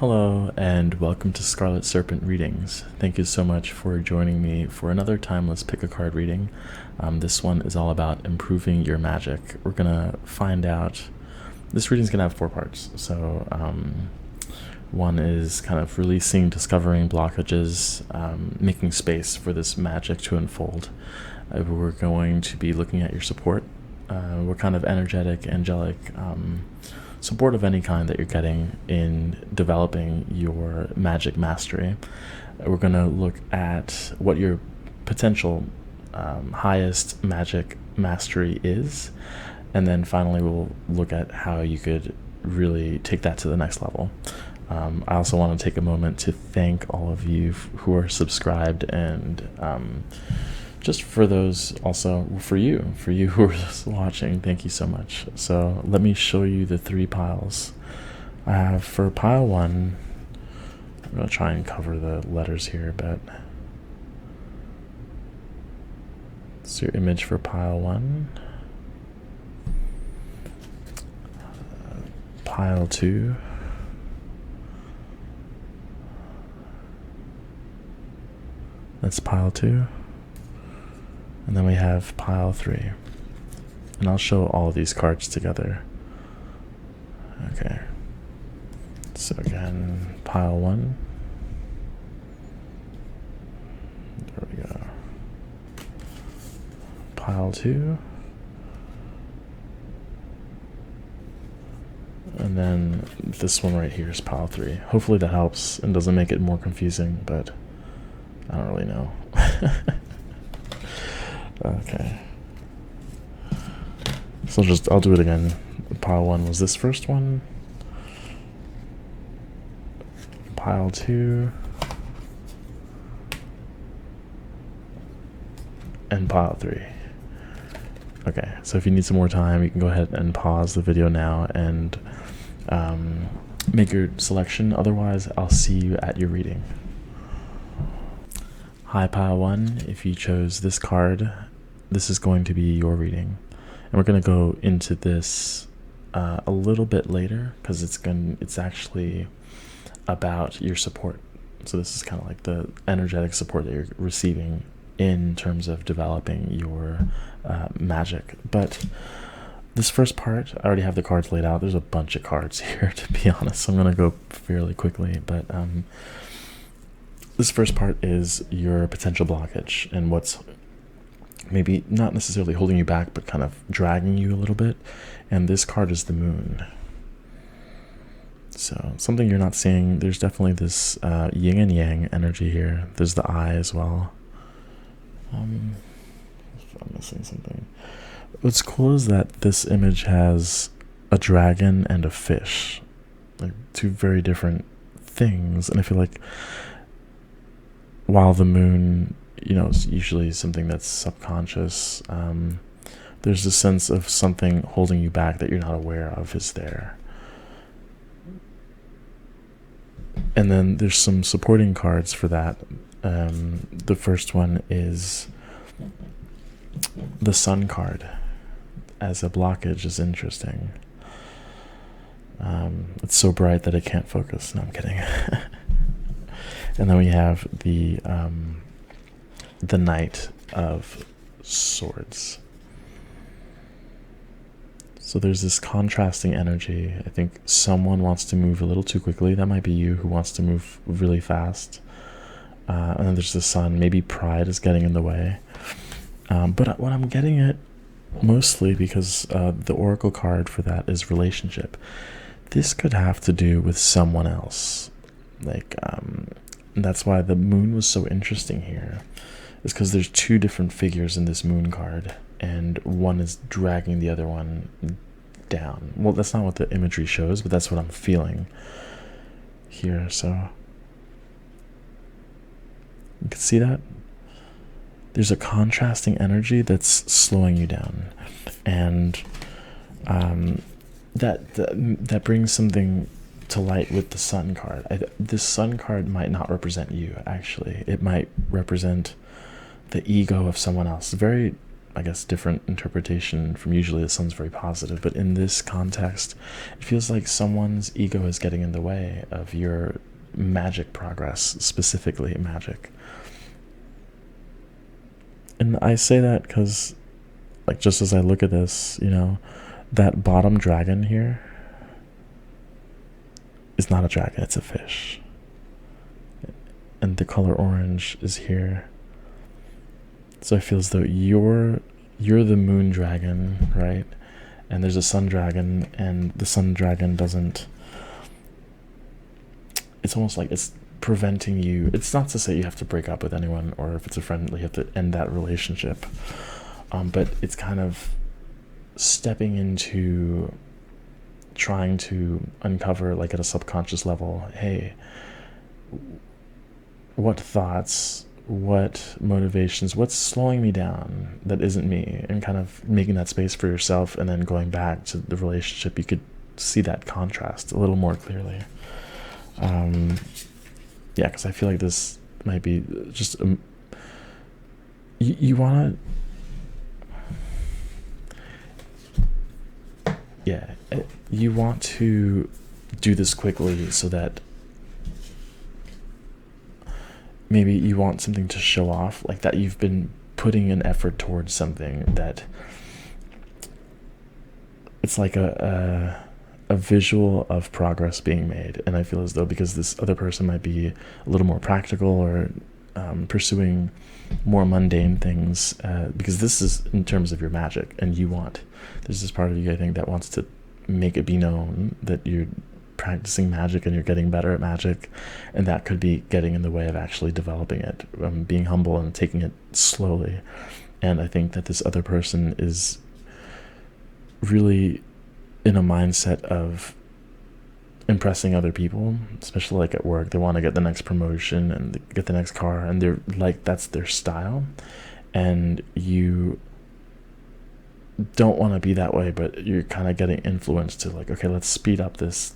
Hello and welcome to Scarlet Serpent Readings. Thank you so much for joining me for another timeless pick a card reading. This one is all about improving your magic. We're gonna find out. This reading's gonna have 4 parts. So one is kind of releasing, discovering blockages, making space for this magic to unfold. We're going to be looking at your support. What kind of energetic, angelic support of any kind that you're getting in developing your magic mastery. We're going to look at what your potential highest magic mastery is, and then finally we'll look at how you could really take that to the next level. I also want to take a moment to thank all of you who are subscribed, and just for those, also for you who are just watching, thank you so much. So let me show you the 3 piles I have. For pile 1, I'm going to try and cover the letters here, but it's your image for pile 1. Pile 2. That's pile 2. And then we have pile 3. And I'll show all of these cards together. Okay. So again, pile 1. There we go. Pile 2. And then this one right here is pile 3. Hopefully that helps and doesn't make it more confusing, but I don't really know. Okay. So I'll do it again. Pile 1 was this first one. Pile 2. And pile 3. Okay, so if you need some more time, you can go ahead and pause the video now and make your selection. Otherwise, I'll see you at your reading. Hi, pile 1. If you chose this card, this is going to be your reading. And we're going to go into this a little bit later, because it's actually about your support. So this is kind of like the energetic support that you're receiving in terms of developing your magic. But this first part, I already have the cards laid out. There's a bunch of cards here, to be honest, so I'm going to go fairly quickly. But this first part is your potential blockage and what's maybe not necessarily holding you back, but kind of dragging you a little bit. And this card is the moon. So something you're not seeing. There's definitely this yin and yang energy here. There's the eye as well. I'm missing something. What's cool is that this image has a dragon and a fish, like 2 very different things. And I feel like while the moon, is usually something that's subconscious, there's a sense of something holding you back that you're not aware of is there. And then there's some supporting cards for that. The first one is the sun card as a blockage is interesting. It's so bright that I can't focus. No, I'm kidding. And then we have the Knight of Swords. So there's this contrasting energy. I think someone wants to move a little too quickly. That might be you, who wants to move really fast. And then there's the sun. Maybe pride is getting in the way. But what I'm getting at mostly, because the oracle card for that is relationship, this could have to do with someone else. Like, that's why the moon was so interesting here, is because there's 2 different figures in this moon card, and one is dragging the other one down. Well, that's not what the imagery shows, but that's what I'm feeling here. So you can see that there's a contrasting energy that's slowing you down, and that brings something to light with the sun card. This sun card might not represent you, actually. It might represent the ego of someone else. Very I guess, different interpretation from usually the sun's very positive, but in this context, it feels like someone's ego is getting in the way of your magic progress, specifically magic. And I say that because, like, just as I look at this, you know, that bottom dragon here is not a dragon, it's a fish. And the color orange is here. So I feel as though you're the moon dragon, right? And there's a sun dragon, and the sun dragon doesn't, it's almost like it's preventing you. It's not to say you have to break up with anyone, or if it's a friend, you have to end that relationship. But it's kind of stepping into trying to uncover, like at a subconscious level, hey, what thoughts, what motivations, what's slowing me down that isn't me, and kind of making that space for yourself, and then going back to the relationship. You could see that contrast a little more clearly. Yeah, because I feel like this might be just you want to, yeah, you want to do this quickly so that maybe you want something to show off, like that you've been putting an effort towards something, that it's like a visual of progress being made. And I feel as though, because this other person might be a little more practical, or pursuing more mundane things, because this is in terms of your magic, and there's this part of you, I think, that wants to make it be known that you're practicing magic and you're getting better at magic, and that could be getting in the way of actually developing it, being humble and taking it slowly. And I think that this other person is really in a mindset of impressing other people, especially like at work. They want to get the next promotion and get the next car, and they're like, that's their style. And you don't want to be that way, but you're kind of getting influenced to, like, okay, let's speed up this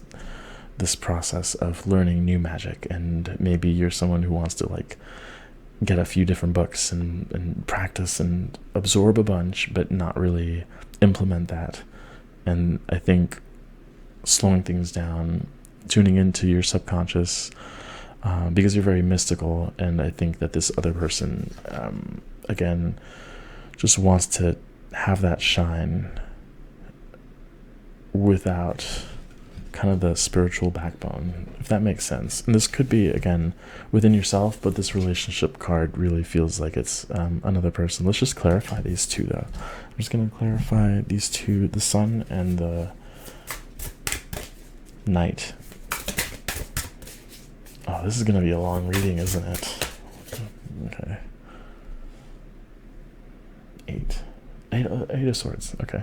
process of learning new magic. And maybe you're someone who wants to, like, get a few different books and practice and absorb a bunch, but not really implement that. And I think slowing things down, tuning into your subconscious, because you're very mystical, and I think that this other person, again, just wants to have that shine without kind of the spiritual backbone, if that makes sense. And this could be, again, within yourself, but this relationship card really feels like it's another person. Let's just clarify these two, though. I'm just going to clarify these two, the sun and the night. Oh, this is going to be a long reading, isn't it? Okay. Eight of Swords. Okay.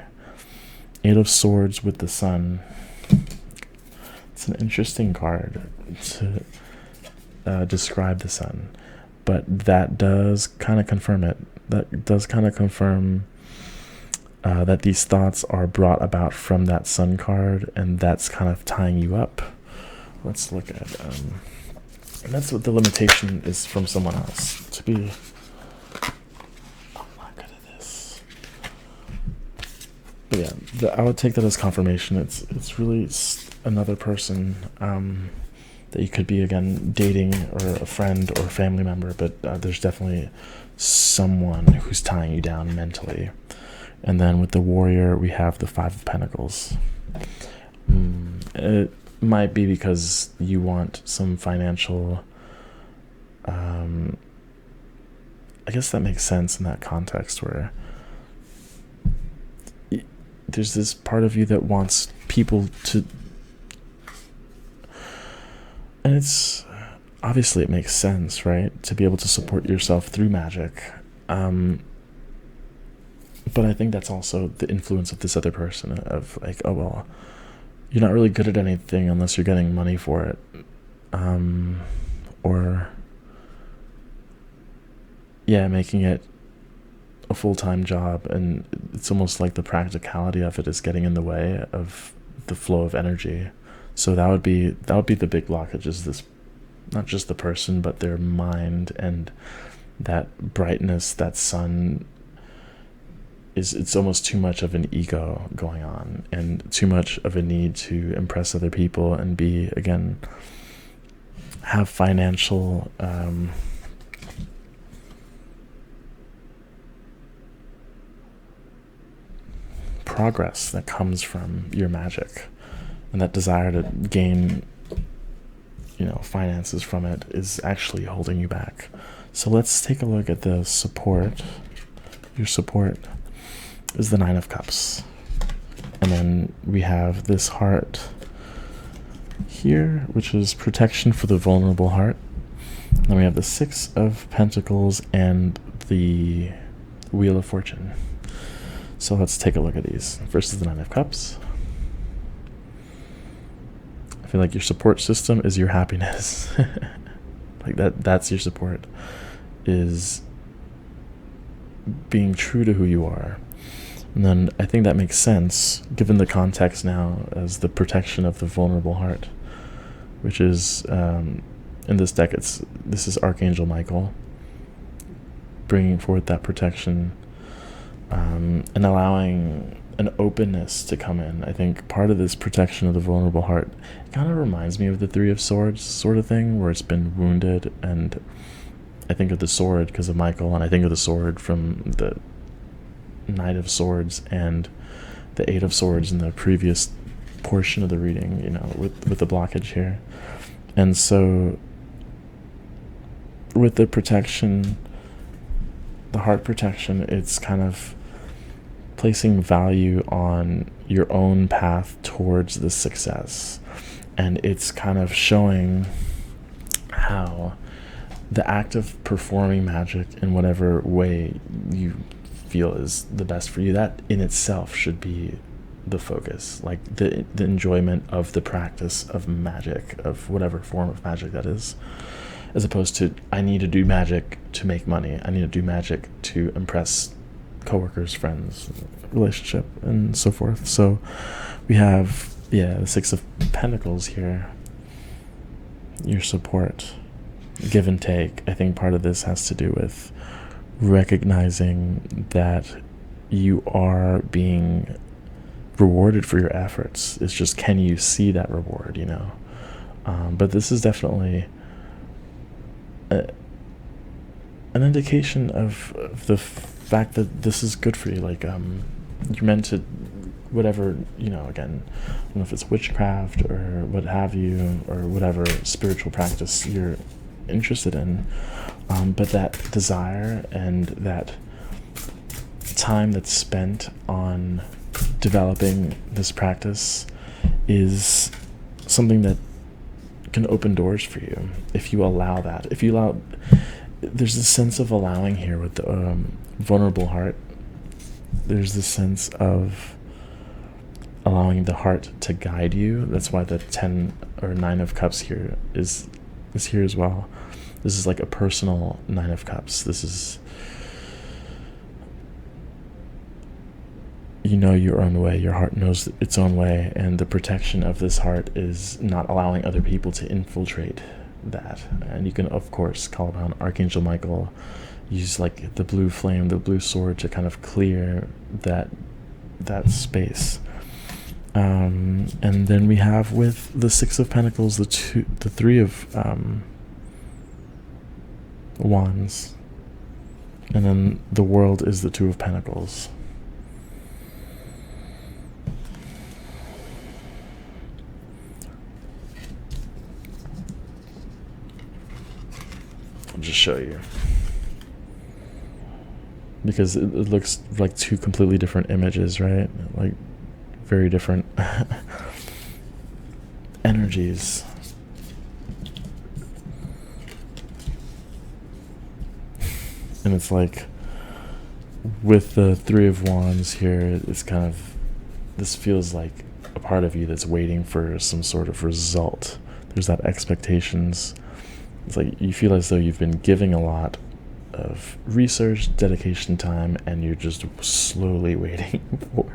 8 of Swords with the sun. It's an interesting card to describe the sun, but that does kind of confirm it. That does kind of confirm that these thoughts are brought about from that sun card, and that's kind of tying you up. Let's look at, and that's what the limitation is from someone else. To be, I'm not good at this. But yeah, I would take that as confirmation. It's really another person that you could be, again, dating, or a friend or a family member, but there's definitely someone who's tying you down mentally. And then with the Warrior, we have the 5 of Pentacles. It might be because you want some financial, I guess that makes sense in that context, where there's this part of you that wants people to, and it's obviously, it makes sense, right, to be able to support yourself through magic. But I think that's also the influence of this other person, of like, oh, well, you're not really good at anything unless you're getting money for it. Or, yeah, making it a full-time job, and it's almost like the practicality of it is getting in the way of the flow of energy. So that would be the big blockage, is this, not just the person, but their mind, and that brightness, that sun it's almost too much of an ego going on, and too much of a need to impress other people and be, again, have financial progress that comes from your magic, and that desire to gain, you know, finances from it is actually holding you back. So let's take a look at the support. Your support is the Nine of Cups, and then we have this heart here, which is protection for the vulnerable heart. And then we have the Six of Pentacles and the Wheel of Fortune. So let's take a look at these. First is the Nine of Cups. I feel like your support system is your happiness. Like that's your support, is being true to who you are. And then I think that makes sense given the context now as the protection of the vulnerable heart, which is in this deck, this is Archangel Michael bringing forth that protection, and allowing an openness to come in. I think part of this protection of the vulnerable heart kind of reminds me of the Three of Swords sort of thing, where it's been wounded, and I think of the sword because of Michael, and I think of the sword from the Knight of Swords and the Eight of Swords in the previous portion of the reading, you know, with the blockage here. And so with the protection, the heart protection, it's kind of placing value on your own path towards the success, and it's kind of showing how the act of performing magic in whatever way you feel is the best for you, that in itself should be the focus, like the enjoyment of the practice of magic, of whatever form of magic that is, as opposed to I need to do magic to make money, I need to do magic to impress coworkers, friends, relationship, and so forth. So we have, yeah, the Six of Pentacles here, your support, give and take. I think part of this has to do with recognizing that you are being rewarded for your efforts. It's just, can you see that reward, you know? But this is definitely an indication of the fact that this is good for you. Like, you're meant to, whatever, you know, again, I don't know if it's witchcraft or what have you, or whatever spiritual practice you're interested in, but that desire and that time that's spent on developing this practice is something that can open doors for you if you allow that. If you allow, there's this sense of allowing here with the vulnerable heart. There's this sense of allowing the heart to guide you. That's why the 10 or 9 of Cups here is here as well. This is like a personal 9 of Cups. This is, you know, your own way. Your heart knows its own way, and the protection of this heart is not allowing other people to infiltrate that. And you can, of course, call upon Archangel Michael, use like the blue flame, the blue sword, to kind of clear that space. And then we have with the Six of Pentacles, the Three of Wands, and then the World is the Two of Pentacles. I'll just show you, because it looks like two completely different images, right? Like very different energies. And it's like with the Three of Wands here, it's kind of, this feels like a part of you that's waiting for some sort of result. There's that expectations. It's like you feel as though you've been giving a lot of research, dedication, time, and you're just slowly waiting for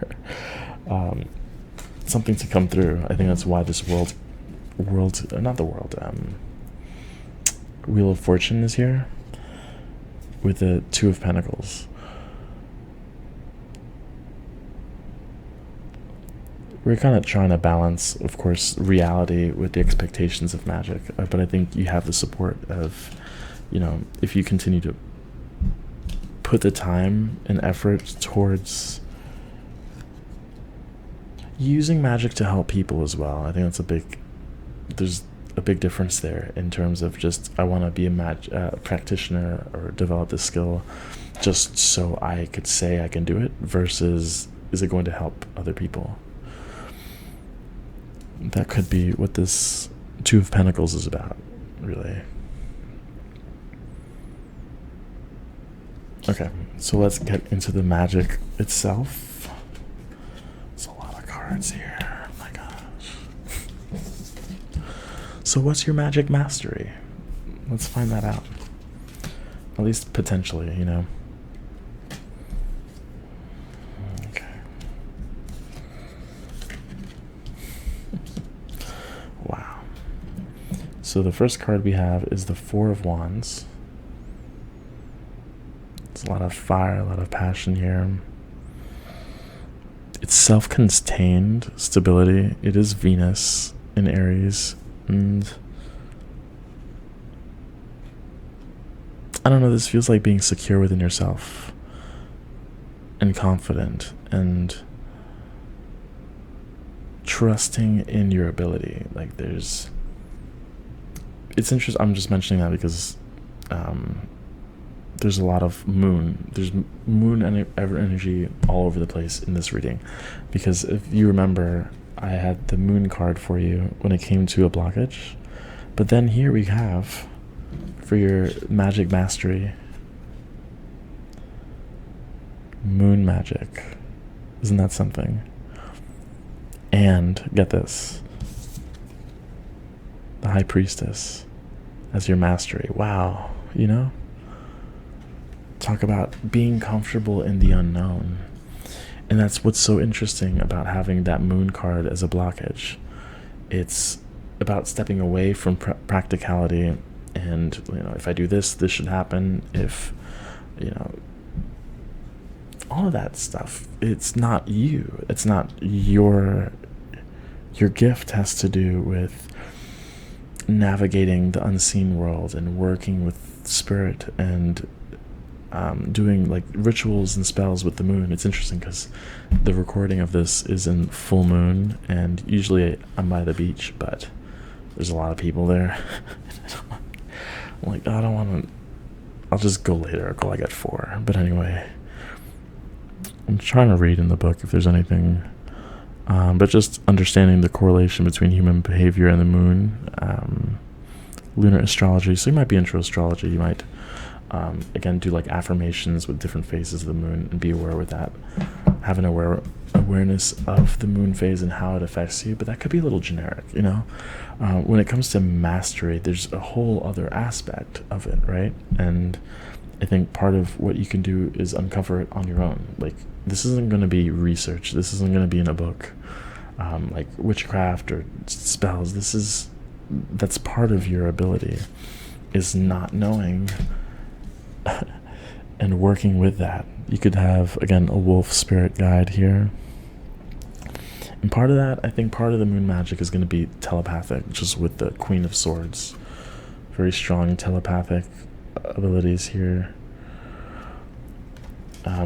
something to come through. I think that's why this Wheel of Fortune is here with the Two of Pentacles. we're kind of trying to balance, of course, reality with the expectations of magic. But I think you have the support of, if you continue to put the time and effort towards using magic to help people as well. I think there's a big difference there in terms of just, I want to be a practitioner or develop this skill just so I could say I can do it, versus is it going to help other people? That could be what this Two of Pentacles is about, really. Okay, so let's get into the magic itself. There's a lot of cards here. Oh my gosh. So what's your magic mastery? Let's find that out. At least potentially, Okay. Wow. So the first card we have is the Four of Wands. It's a lot of fire, a lot of passion here. It's self-contained stability. It is Venus in Aries. And I don't know, this feels like being secure within yourself and confident and trusting in your ability. Like it's interesting. I'm just mentioning that because there's a lot of there's moon energy all over the place in this reading, because if you remember, I had the moon card for you when it came to a blockage, but then here we have, for your magic mastery, moon magic. Isn't that something? And get this, the High Priestess as your mastery. Wow, talk about being comfortable in the unknown. And that's what's so interesting about having that moon card as a blockage. It's about stepping away from practicality and, if I do this, this should happen. If, all of that stuff, it's not you. It's not your gift has to do with navigating the unseen world and working with spirit and doing like rituals and spells with the moon. It's interesting because the recording of this is in full moon, and usually I'm by the beach, but there's a lot of people there. I'm like, I don't want to, I'll just go later. I'll go like at 4. But anyway, I'm trying to read in the book if there's anything, but just understanding the correlation between human behavior and the moon, lunar astrology. So you might be into astrology. You might again do like affirmations with different phases of the moon and be aware with that, have an awareness of the moon phase and how it affects you. But that could be a little generic, when it comes to mastery, there's a whole other aspect of it, right? And I think part of what you can do is uncover it on your own. Like, this isn't going to be research, this isn't going to be in a book, like witchcraft or spells. That's part of your ability, is not knowing and working with that. You could have, again, a wolf spirit guide here, and part of that, I think part of the moon magic is going to be telepathic, just with the Queen of Swords. Very strong telepathic abilities here.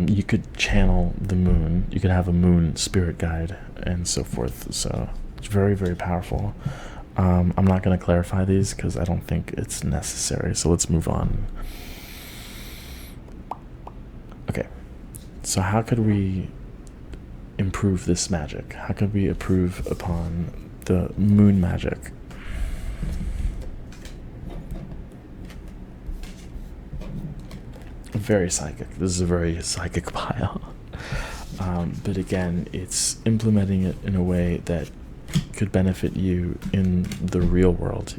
You could channel the moon, you could have a moon spirit guide and so forth. So it's very, very powerful. I'm not going to clarify these because I don't think it's necessary, so let's move on. Okay, so how could we improve this magic? How could we improve upon the moon magic? Very psychic. This is a very psychic pile. But again, it's implementing it in a way that could benefit you in the real world.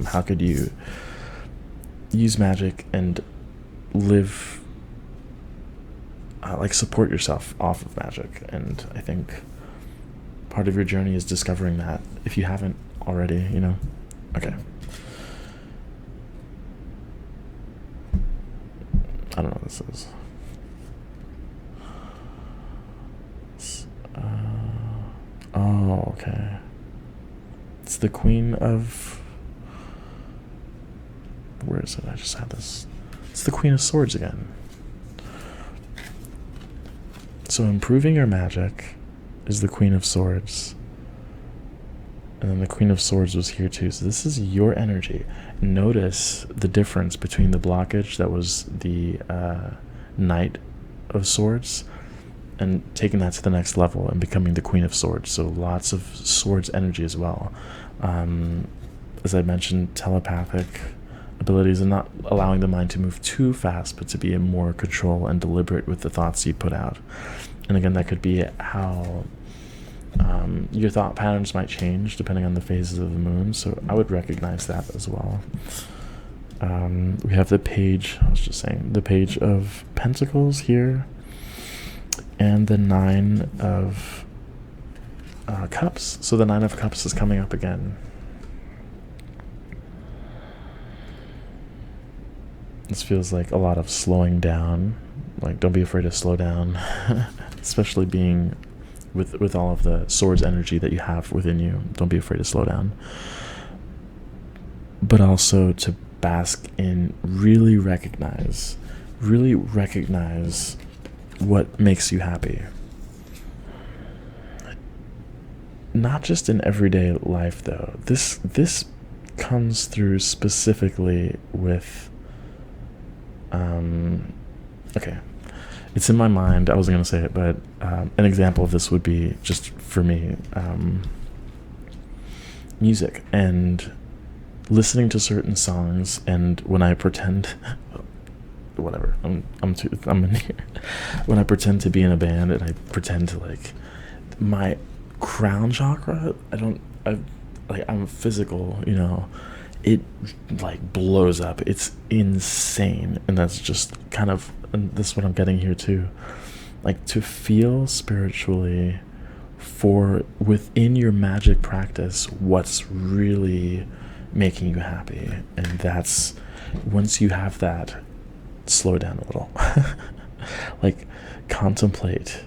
How could you use magic and live, like support yourself off of magic? And I think part of your journey is discovering that, if you haven't already. Okay, I don't know what this is. Oh, okay. It's the Queen of... Where is it? I just had this. It's the Queen of Swords again. So improving your magic is the Queen of Swords. And then the Queen of Swords was here too. So this is your energy. Notice the difference between the blockage that was the Knight of Swords and taking that to the next level and becoming the Queen of Swords. So lots of swords energy as well. As I mentioned, telepathic abilities and not allowing the mind to move too fast, but to be in more control and deliberate with the thoughts you put out. And again, that could be how your thought patterns might change depending on the phases of the moon. So I would recognize that as well. We have the page, I was just saying, the Page of Pentacles here, and the Nine of Cups. So the Nine of Cups is coming up again. This feels like a lot of slowing down. Like, don't be afraid to slow down, especially being with all of the swords energy that you have within you. Don't be afraid to slow down. But also to bask in really recognize what makes you happy. Not just in everyday life though. This comes through specifically with okay, it's in my mind. I wasn't going to say it, but an example of this would be, just for me, music and listening to certain songs. And when I pretend, whatever, I'm in here. When I pretend to be in a band and I pretend to, like, my crown chakra, I'm physical, you know, it like blows up. It's insane. And that's just kind of, and this is what I'm getting here too, like, to feel spiritually for within your magic practice what's really making you happy. And that's, once you have that, slow down a little. Like, contemplate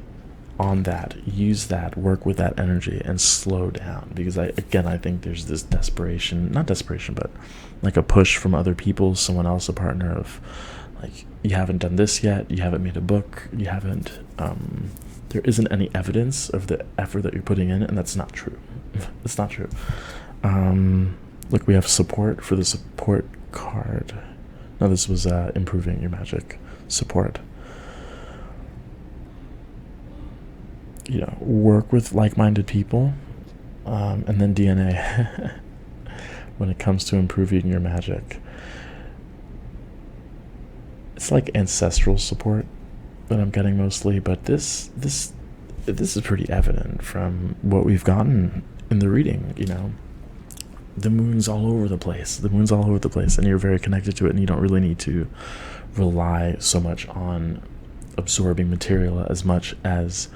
on that, use that, work with that energy and slow down. Because I think there's this desperation, not desperation, but like a push from other people, someone else, a partner, of like, you haven't done this yet, you haven't made a book, you haven't, there isn't any evidence of the effort that you're putting in, and that's not true. It's not true. Look, we have support for the support card. No, this was improving your magic support. You know, work with like-minded people, and then DNA when it comes to improving your magic. It's like ancestral support that I'm getting mostly, but this is pretty evident from what we've gotten in the reading. You know, the moon's all over the place. The moon's all over the place, and you're very connected to it, and you don't really need to rely so much on absorbing material as much as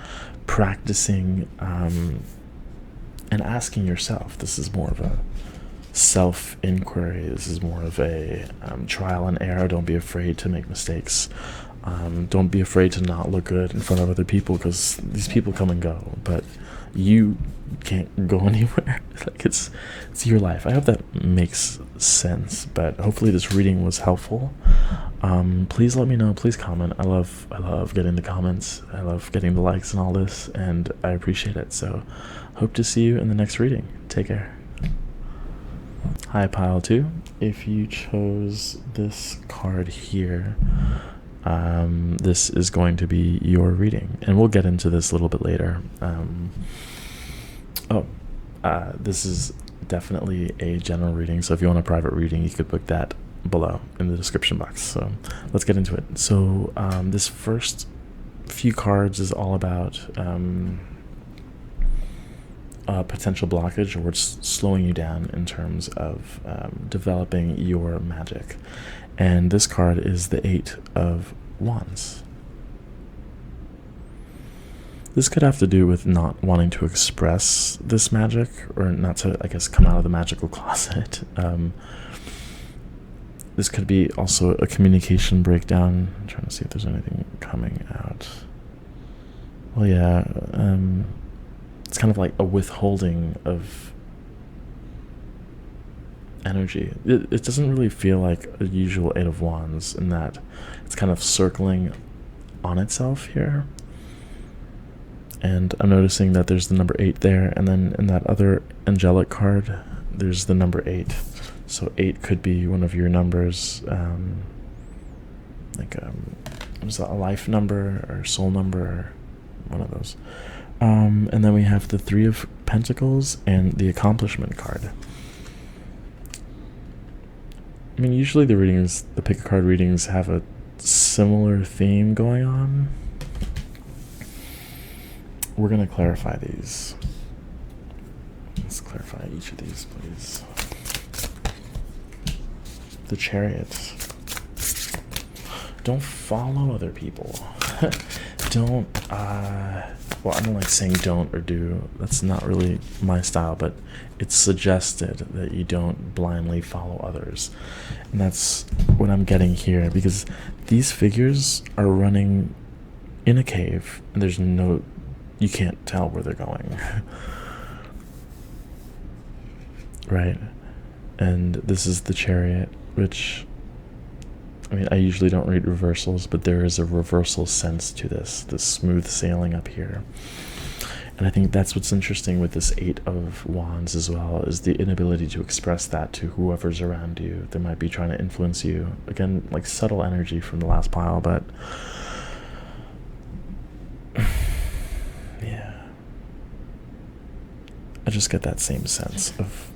practicing and asking yourself. This is more of a self-inquiry. This is more of a trial and error. Don't be afraid to make mistakes. Don't be afraid to not look good in front of other people, because these people come and go, but you can't go anywhere. Like, it's your life. I hope that makes sense, but hopefully this reading was helpful. Please let me know, please comment. I love getting the comments, I love getting the likes and all this, and I appreciate it. So hope to see you in the next reading. Take care. Hi, pile 2. If you chose this card here, this is going to be your reading, and we'll get into this a little bit later. This is definitely a general reading, so if you want a private reading, you could book that below in the description box. So let's get into it. So this first few cards is all about potential blockage, or what's slowing you down in terms of developing your magic. And this card is the 8 of Wands. This could have to do with not wanting to express this magic, or not to, I guess, come out of the magical closet. This could be also a communication breakdown. I'm trying to see if there's anything coming out. Well, yeah, it's kind of like a withholding of energy. It doesn't really feel like a usual Eight of Wands in that it's kind of circling on itself here. And I'm noticing that there's the number 8 there, and then in that other angelic card there's the number 8. So 8 could be one of your numbers, like was that a life number or soul number, or one of those. And then we have the 3 of Pentacles and the accomplishment card. I mean, usually the readings, the pick a card readings, have a similar theme going on. We're going to clarify these. Let's clarify each of these, please. The Chariot. Don't follow other people. Don't, well, I don't like saying don't or do. That's not really my style, but it's suggested that you don't blindly follow others. And that's what I'm getting here, because these figures are running in a cave, and there's no, you can't tell where they're going. Right? And this is the Chariot, which, I mean, I usually don't read reversals, but there is a reversal sense to this smooth sailing up here. And I think that's what's interesting with this 8 of Wands as well, is the inability to express that to whoever's around you. They might be trying to influence you. Again, like subtle energy from the last pile, but yeah. I just get that same sense of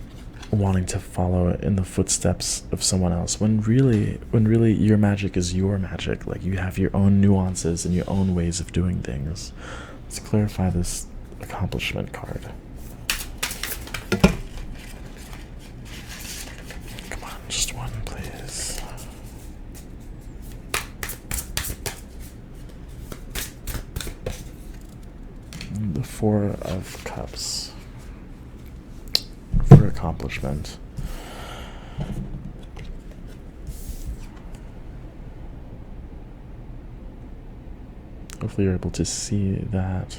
wanting to follow in the footsteps of someone else, when really your magic is your magic. Like, you have your own nuances and your own ways of doing things. Let's clarify this accomplishment card. Come on, just one, please. The 4 of Cups. For accomplishment. Hopefully you're able to see that.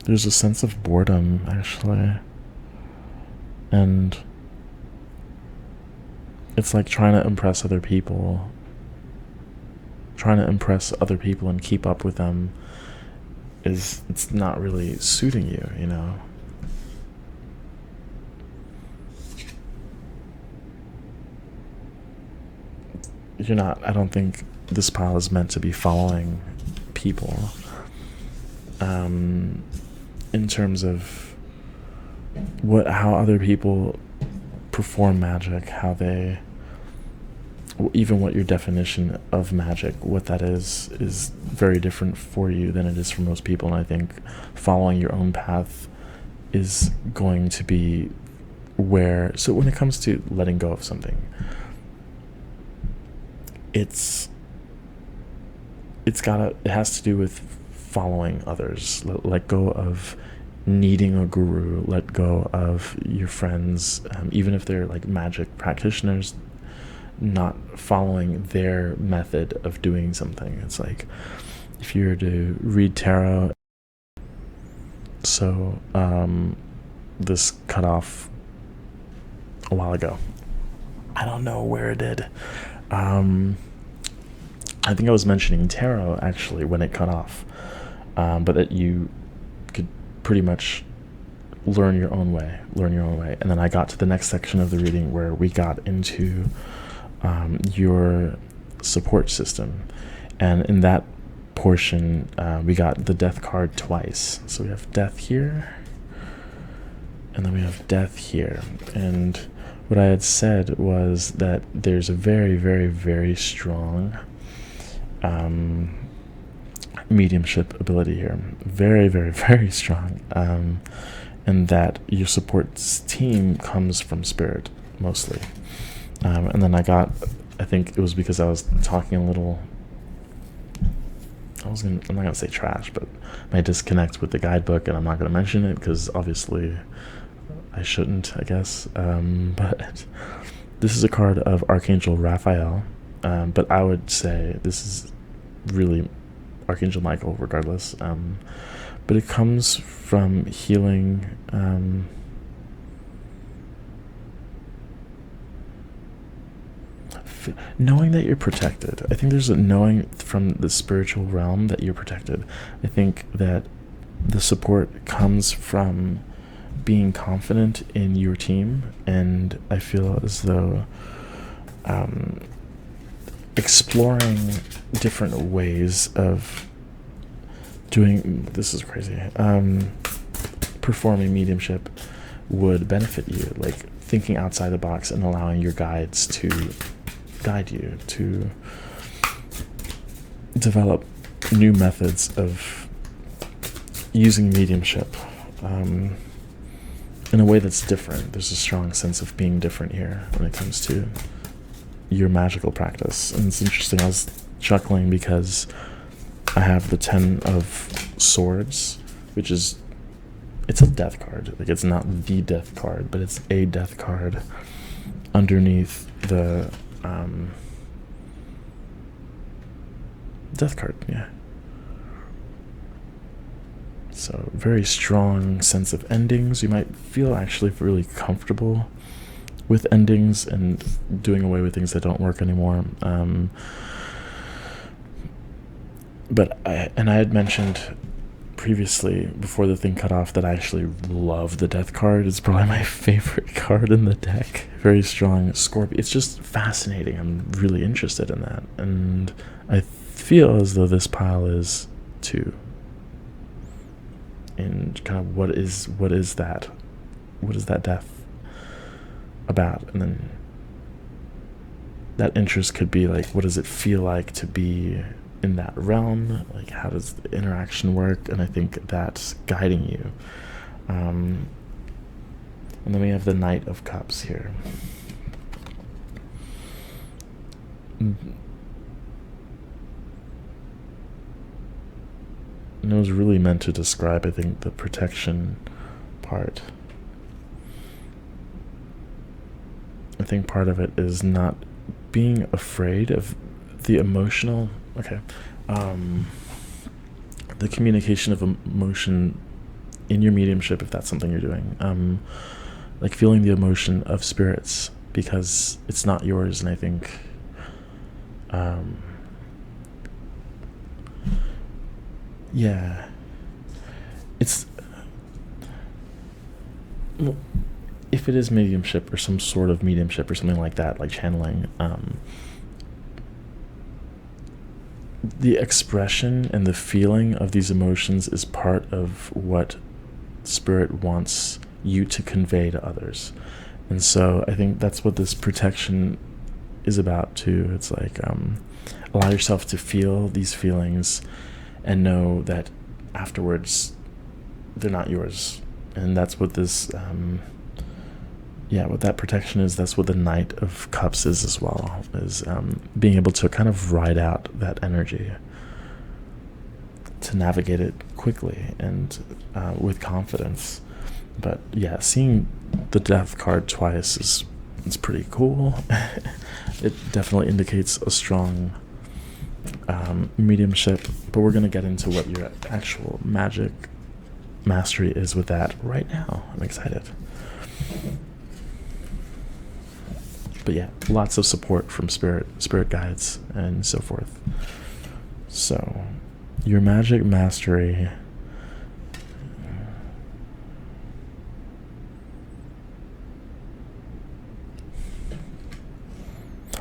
There's a sense of boredom, actually. And it's like trying to impress other people. Trying to impress other people and keep up with them it's not really suiting you, you know. You're not, I don't think this pile is meant to be following people. In terms of how other people perform magic, how they, even what your definition of magic, what that is very different for you than it is for most people. And I think following your own path is going to be where, so when it comes to letting go of something, it has to do with following others. Let go of needing a guru, let go of your friends, even if they're like magic practitioners, not following their method of doing something. It's like if you were to read tarot, so this cut off a while ago. I don't know where it did. I think I was mentioning tarot actually when it cut off, but that you could pretty much learn your own way. And then I got to the next section of the reading where we got into your support system, and in that portion we got the death card twice. So we have death here, and then we have death here. And what I had said was that there's a very, very, very strong mediumship ability here, very, very, very strong, and that your support team comes from spirit mostly. And then I think it was because I was talking a little, I'm not gonna say trash, but my disconnect with the guidebook, and I'm not gonna mention it because obviously I shouldn't, I guess. But This is a card of Archangel Raphael, but I would say this is really Archangel Michael regardless. But it comes from healing, knowing that you're protected. I think there's a knowing from the spiritual realm that you're protected. I think that the support comes from being confident in your team, and I feel as though exploring different ways of doing this is crazy. Performing mediumship would benefit you, like thinking outside the box and allowing your guides to guide you to develop new methods of using mediumship in a way that's different. There's a strong sense of being different here when it comes to your magical practice. And it's interesting, I was chuckling because I have the 10 of Swords, which is, it's a death card. Like, it's not the death card, but it's a death card underneath the death card, yeah. So very strong sense of endings. You might feel actually really comfortable with endings and doing away with things that don't work anymore. But I had mentioned previously, before the thing cut off, that I actually love the death card. It's probably my favorite card in the deck. Very strong Scorpion. It's just fascinating. I'm really interested in that. And I feel as though this pile is 2. And kind of what is that? What is that death about? And then that interest could be like, what does it feel like to be in that realm? Like, how does the interaction work? And I think that's guiding you. And then we have the Knight of Cups here. And it was really meant to describe, I think, the protection part. I think part of it is not being afraid of the emotional, the communication of emotion in your mediumship, if that's something you're doing. Like feeling the emotion of spirits, because it's not yours. And I think yeah, it's, well, if it is mediumship or some sort of mediumship or something like that, like channeling, the expression and the feeling of these emotions is part of what spirit wants you to convey to others. And so I think that's what this protection is about too. It's like, allow yourself to feel these feelings and know that afterwards they're not yours. And that's what this what that protection is. That's what the Knight of Cups is as well, is being able to kind of ride out that energy, to navigate it quickly and with confidence. But yeah, seeing the death card twice is pretty cool. It definitely indicates a strong mediumship, but we're going to get into what your actual magic mastery is with that right now. I'm excited. But yeah, lots of support from spirit guides and so forth. So your magic mastery,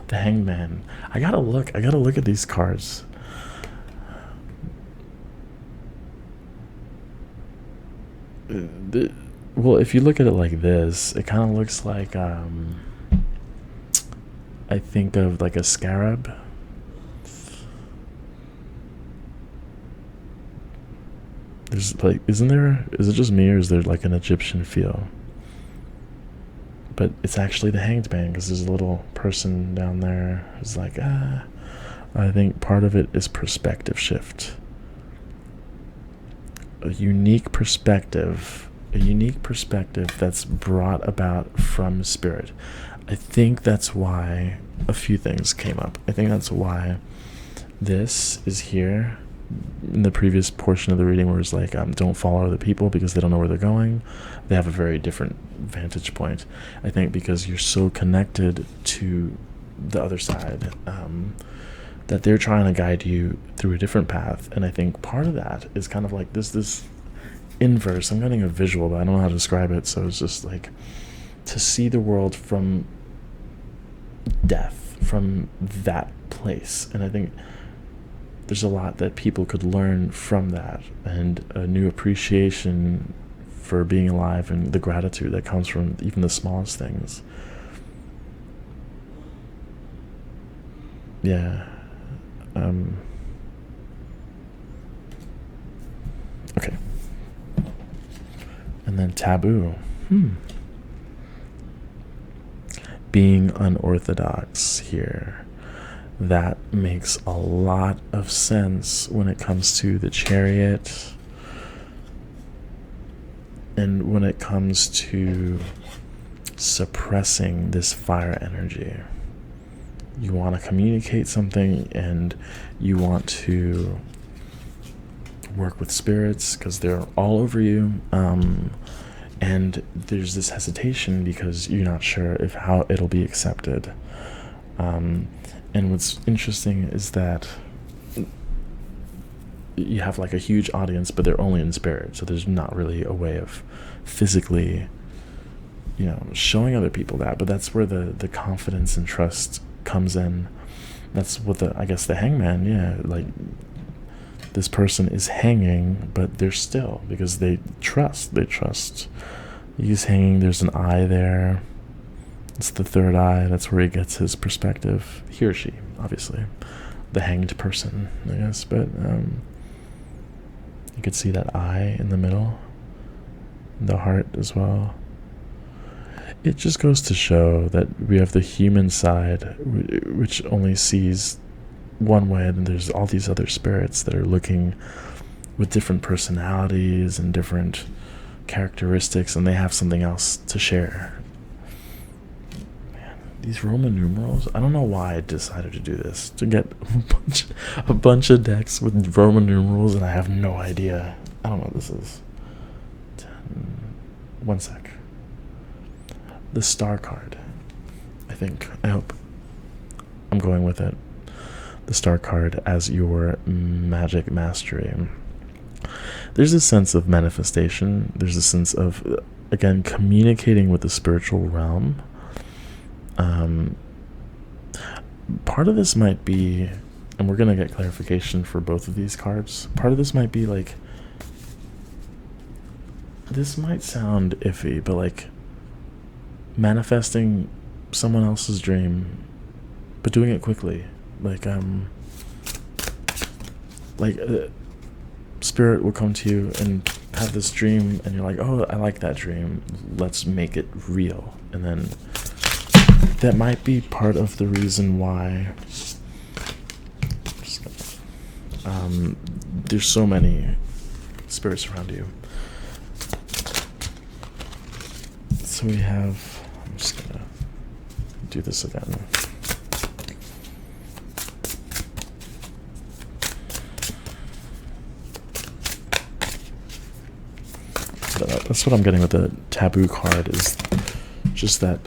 the Hangman. I gotta look at these cards. Well, if you look at it like this, it kind of looks like I think of like a scarab. There's like, is it just me, or is there like an Egyptian feel? But it's actually the Hanged Man, because there's a little person down there who's like, I think part of it is perspective shift. A unique perspective that's brought about from spirit. I think that's why a few things came up. I think that's why this is here in the previous portion of the reading, where it's like, don't follow other people because they don't know where they're going. They have a very different vantage point. I think because you're so connected to the other side, that they're trying to guide you through a different path. And I think part of that is kind of like this inverse. I'm getting a visual, but I don't know how to describe it. So it's just like to see the world from death, from that place. And I think there's a lot that people could learn from that, and a new appreciation for being alive and the gratitude that comes from even the smallest things. Yeah. Okay. And then taboo. Being unorthodox here. That makes a lot of sense when it comes to the Chariot, and when it comes to suppressing this fire energy. You want to communicate something, and you want to work with spirits because they're all over you, and there's this hesitation because you're not sure if how it'll be accepted. And what's interesting is that you have like a huge audience, but they're only in spirit, so there's not really a way of physically, showing other people that. But that's where the confidence and trust comes in. That's what I guess the hangman, like this person is hanging, but they're still, because they trust. He's hanging. There's an eye there. It's the third eye. That's where he gets his perspective. He or she, obviously. The hanged person, I guess. But you could see that eye in the middle. The heart as well. It just goes to show that we have the human side, which only sees one way, and there's all these other spirits that are looking with different personalities and different characteristics, and they have something else to share. These Roman numerals, I don't know why I decided to do this, to get a bunch of decks with Roman numerals, and I have no idea. I don't know what this is. 10, 1 sec. The star card, I hope I'm going with it. The star card as your magic mastery. There's a sense of manifestation. There's a sense of, again, communicating with the spiritual realm. Part of this might be, and we're going to get clarification for both of these cards, part of this might be like, this might sound iffy, but like manifesting someone else's dream, but doing it quickly. Spirit will come to you and have this dream, and you're like, oh, I like that dream, let's make it real. And then that might be part of the reason why there's so many spirits around you. So we have, I'm just gonna do this again. That's what I'm getting with the taboo card, is just that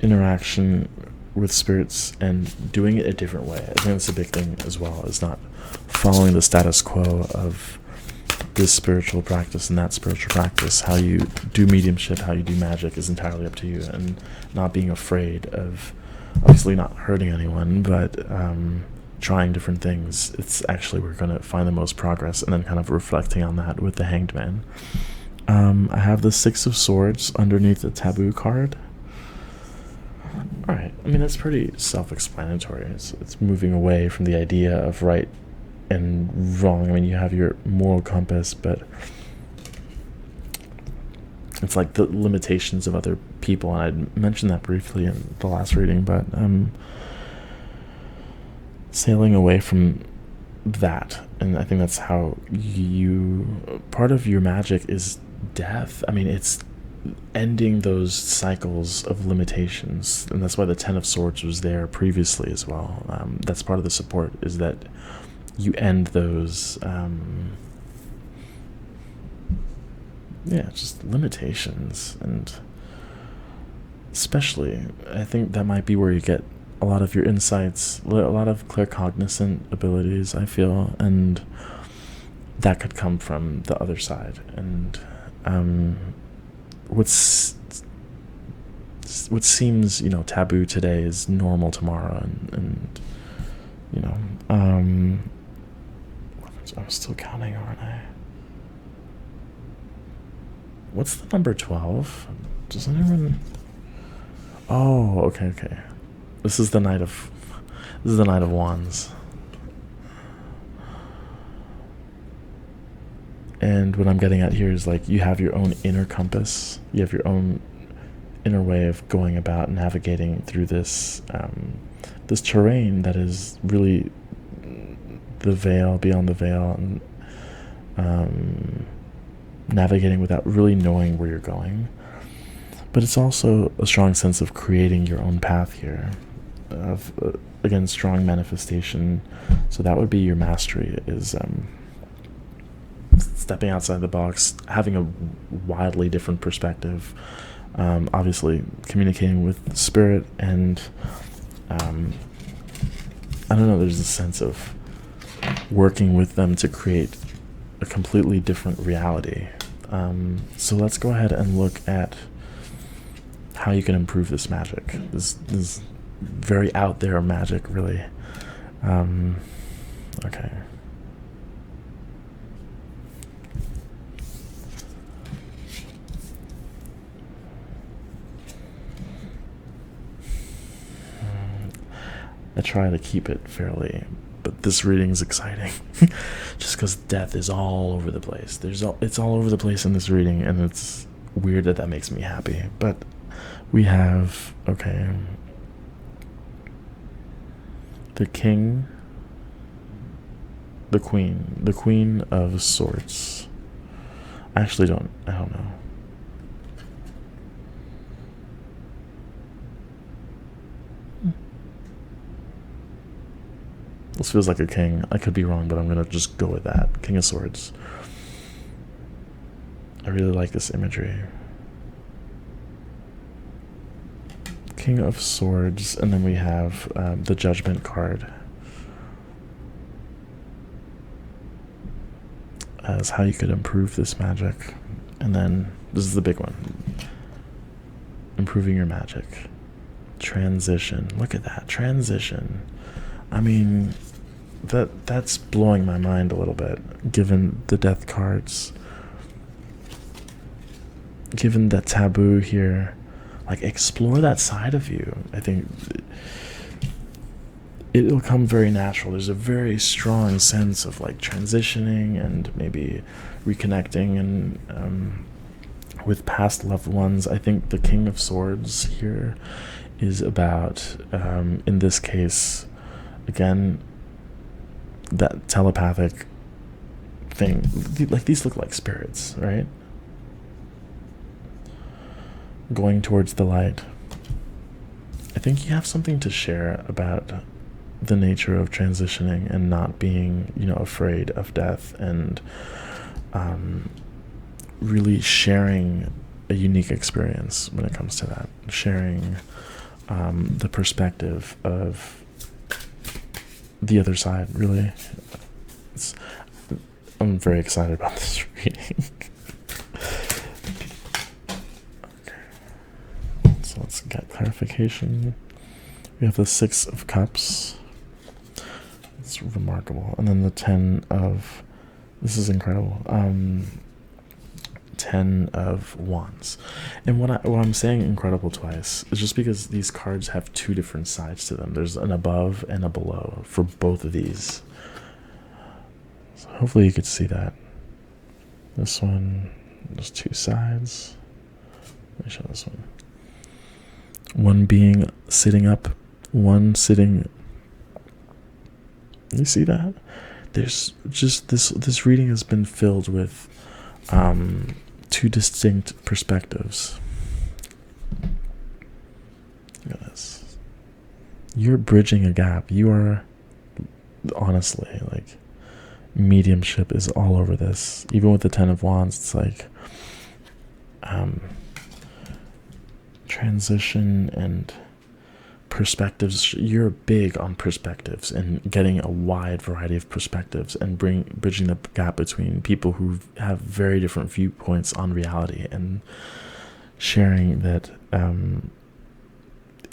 interaction with spirits and doing it a different way. I think that's a big thing as well, is not following the status quo of this spiritual practice and that spiritual practice. How you do mediumship, how you do magic is entirely up to you, and not being afraid of, obviously not hurting anyone, but trying different things. It's actually, we're going to find the most progress, and then kind of reflecting on that with the Hanged Man. I have the Six of Swords underneath the taboo card. Alright, I mean, that's pretty self-explanatory. It's moving away from the idea of right and wrong. I mean, you have your moral compass, but it's like the limitations of other people, and I mentioned that briefly in the last reading, but sailing away from that. And I think that's how part of your magic is death. I mean, it's ending those cycles of limitations, and that's why the Ten of Swords was there previously as well. That's part of the support, is that you end those just limitations. And especially, I think that might be where you get a lot of your insights, a lot of claircognizant abilities, I feel, and that could come from the other side. And what seems, taboo today is normal tomorrow, and I'm still counting, aren't I? What's the number 12? Does anyone? Oh, okay. This is the Knight of Wands. And what I'm getting at here is, like, you have your own inner compass. You have your own inner way of going about navigating through this this terrain that is really the veil, beyond the veil, and navigating without really knowing where you're going. But it's also a strong sense of creating your own path here, of again, strong manifestation. So that would be your mastery, is stepping outside the box, having a wildly different perspective, obviously communicating with spirit, and I don't know, there's a sense of working with them to create a completely different reality. So let's go ahead and look at how you can improve this magic. This very out there magic, really. Okay. I try to keep it fairly, but this reading's exciting just because death is all over the place. It's all over the place in this reading, and it's weird that makes me happy. But we have, okay, the King, the Queen of Swords. I don't know. This feels like a king. I could be wrong, but I'm gonna just go with that. King of Swords. I really like this imagery. King of Swords, and then we have the Judgment card as how you could improve this magic. And then this is the big one: improving your magic. Transition. Look at that transition. I mean, that's blowing my mind a little bit, given the death cards, given that taboo here. Like, explore that side of you. I think it'll come very natural. There's a very strong sense of, like, transitioning and maybe reconnecting and with past loved ones. I think the King of Swords here is about, in this case, again, that telepathic thing. Like, these look like spirits, right? Going towards the light. I think you have something to share about the nature of transitioning and not being, afraid of death, and really sharing a unique experience when it comes to that. Sharing the perspective of the other side, really. I'm very excited about this reading. Okay. So let's get clarification. We have the Six of Cups. It's remarkable. And then the Ten of... This is incredible. 10 of Wands. And what I'm saying incredible twice is just because these cards have two different sides to them. There's an above and a below for both of these. So hopefully you could see that. This one, there's two sides. Let me show this one. One being sitting up, one sitting... You see that? There's just this reading has been filled with two distinct perspectives. Look at this. You're bridging a gap. You are, honestly, like, mediumship is all over this. Even with the Ten of Wands, it's like transition and perspectives. You're big on perspectives and getting a wide variety of perspectives and bridging the gap between people who have very different viewpoints on reality, and sharing that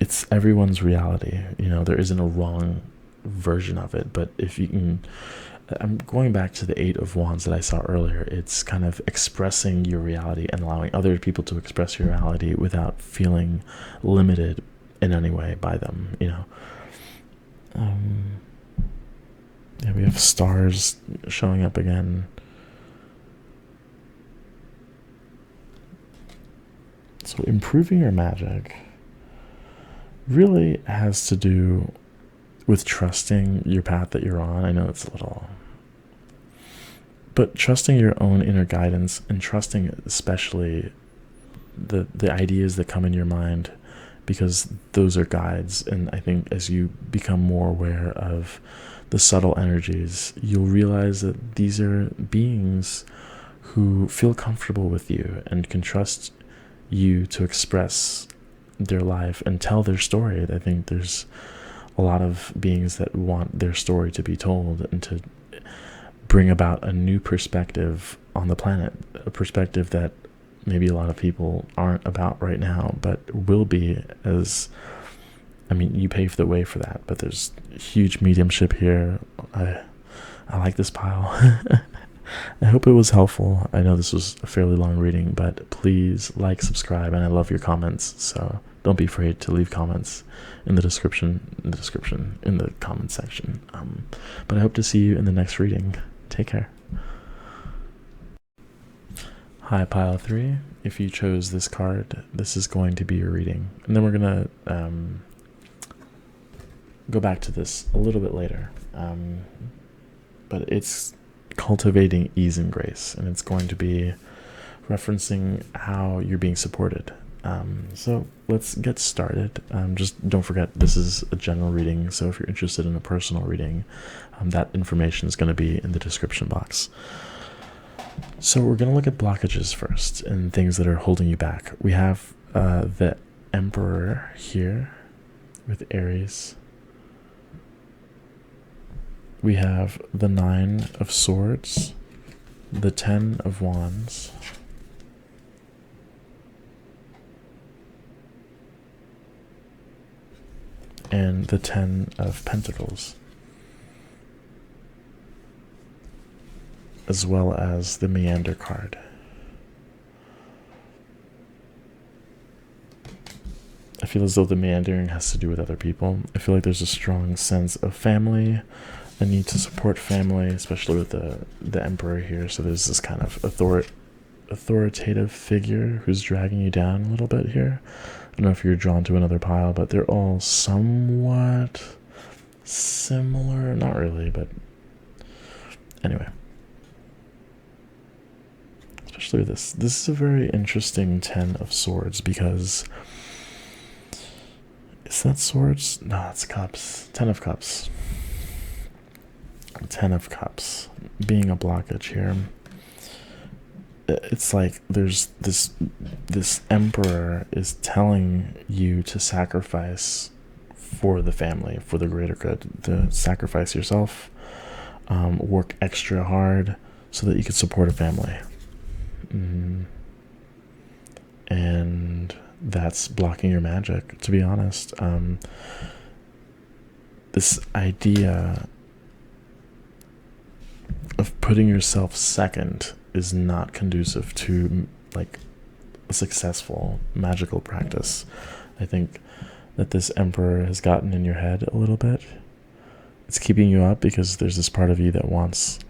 it's everyone's reality. You know, there isn't a wrong version of it, but if you can, I'm going back to the Eight of Wands that I saw earlier. It's kind of expressing your reality and allowing other people to express your reality without feeling limited in any way by them, you know. Yeah, we have stars showing up again. So improving your magic really has to do with trusting your path that you're on. I know it's a little, but trusting your own inner guidance, and trusting especially the ideas that come in your mind, because those are guides. And I think as you become more aware of the subtle energies, you'll realize that these are beings who feel comfortable with you and can trust you to express their life and tell their story. I think there's a lot of beings that want their story to be told and to bring about a new perspective on the planet, a perspective that maybe a lot of people aren't about right now, but will be. As, I mean, you pave the way for that. But there's huge mediumship here. I like this pile. I hope it was helpful. I know this was a fairly long reading, but please like, subscribe, and I love your comments. So don't be afraid to leave comments in the comment section. But I hope to see you in the next reading. Take care. Hi, pile 3. If you chose this card, this is going to be your reading. And then we're going to go back to this a little bit later. But it's cultivating ease and grace, and it's going to be referencing how you're being supported. So let's get started. Just don't forget, this is a general reading, so if you're interested in a personal reading, that information is going to be in the description box. So we're going to look at blockages first and things that are holding you back. We have the Emperor here with Aries. We have the 9 of Swords, the 10 of Wands, and the 10 of Pentacles, as well as the Meander card. I feel as though the meandering has to do with other people. I feel like there's a strong sense of family, a need to support family, especially with the Emperor here. So there's this kind of authoritative figure who's dragging you down a little bit here. I don't know if you're drawn to another pile, but they're all somewhat similar. Not really, but anyway. Especially with this. This is a very interesting 10 of Swords, because is that Swords? No, it's Cups. 10 of Cups. 10 of Cups being a blockage here. It's like there's this Emperor is telling you to sacrifice for the family, for the greater good, to sacrifice yourself, work extra hard so that you can support a family. And that's blocking your magic, to be honest. This idea of putting yourself second is not conducive to like a successful magical practice. I think that this Emperor has gotten in your head a little bit. It's keeping you up because there's this part of you that wants,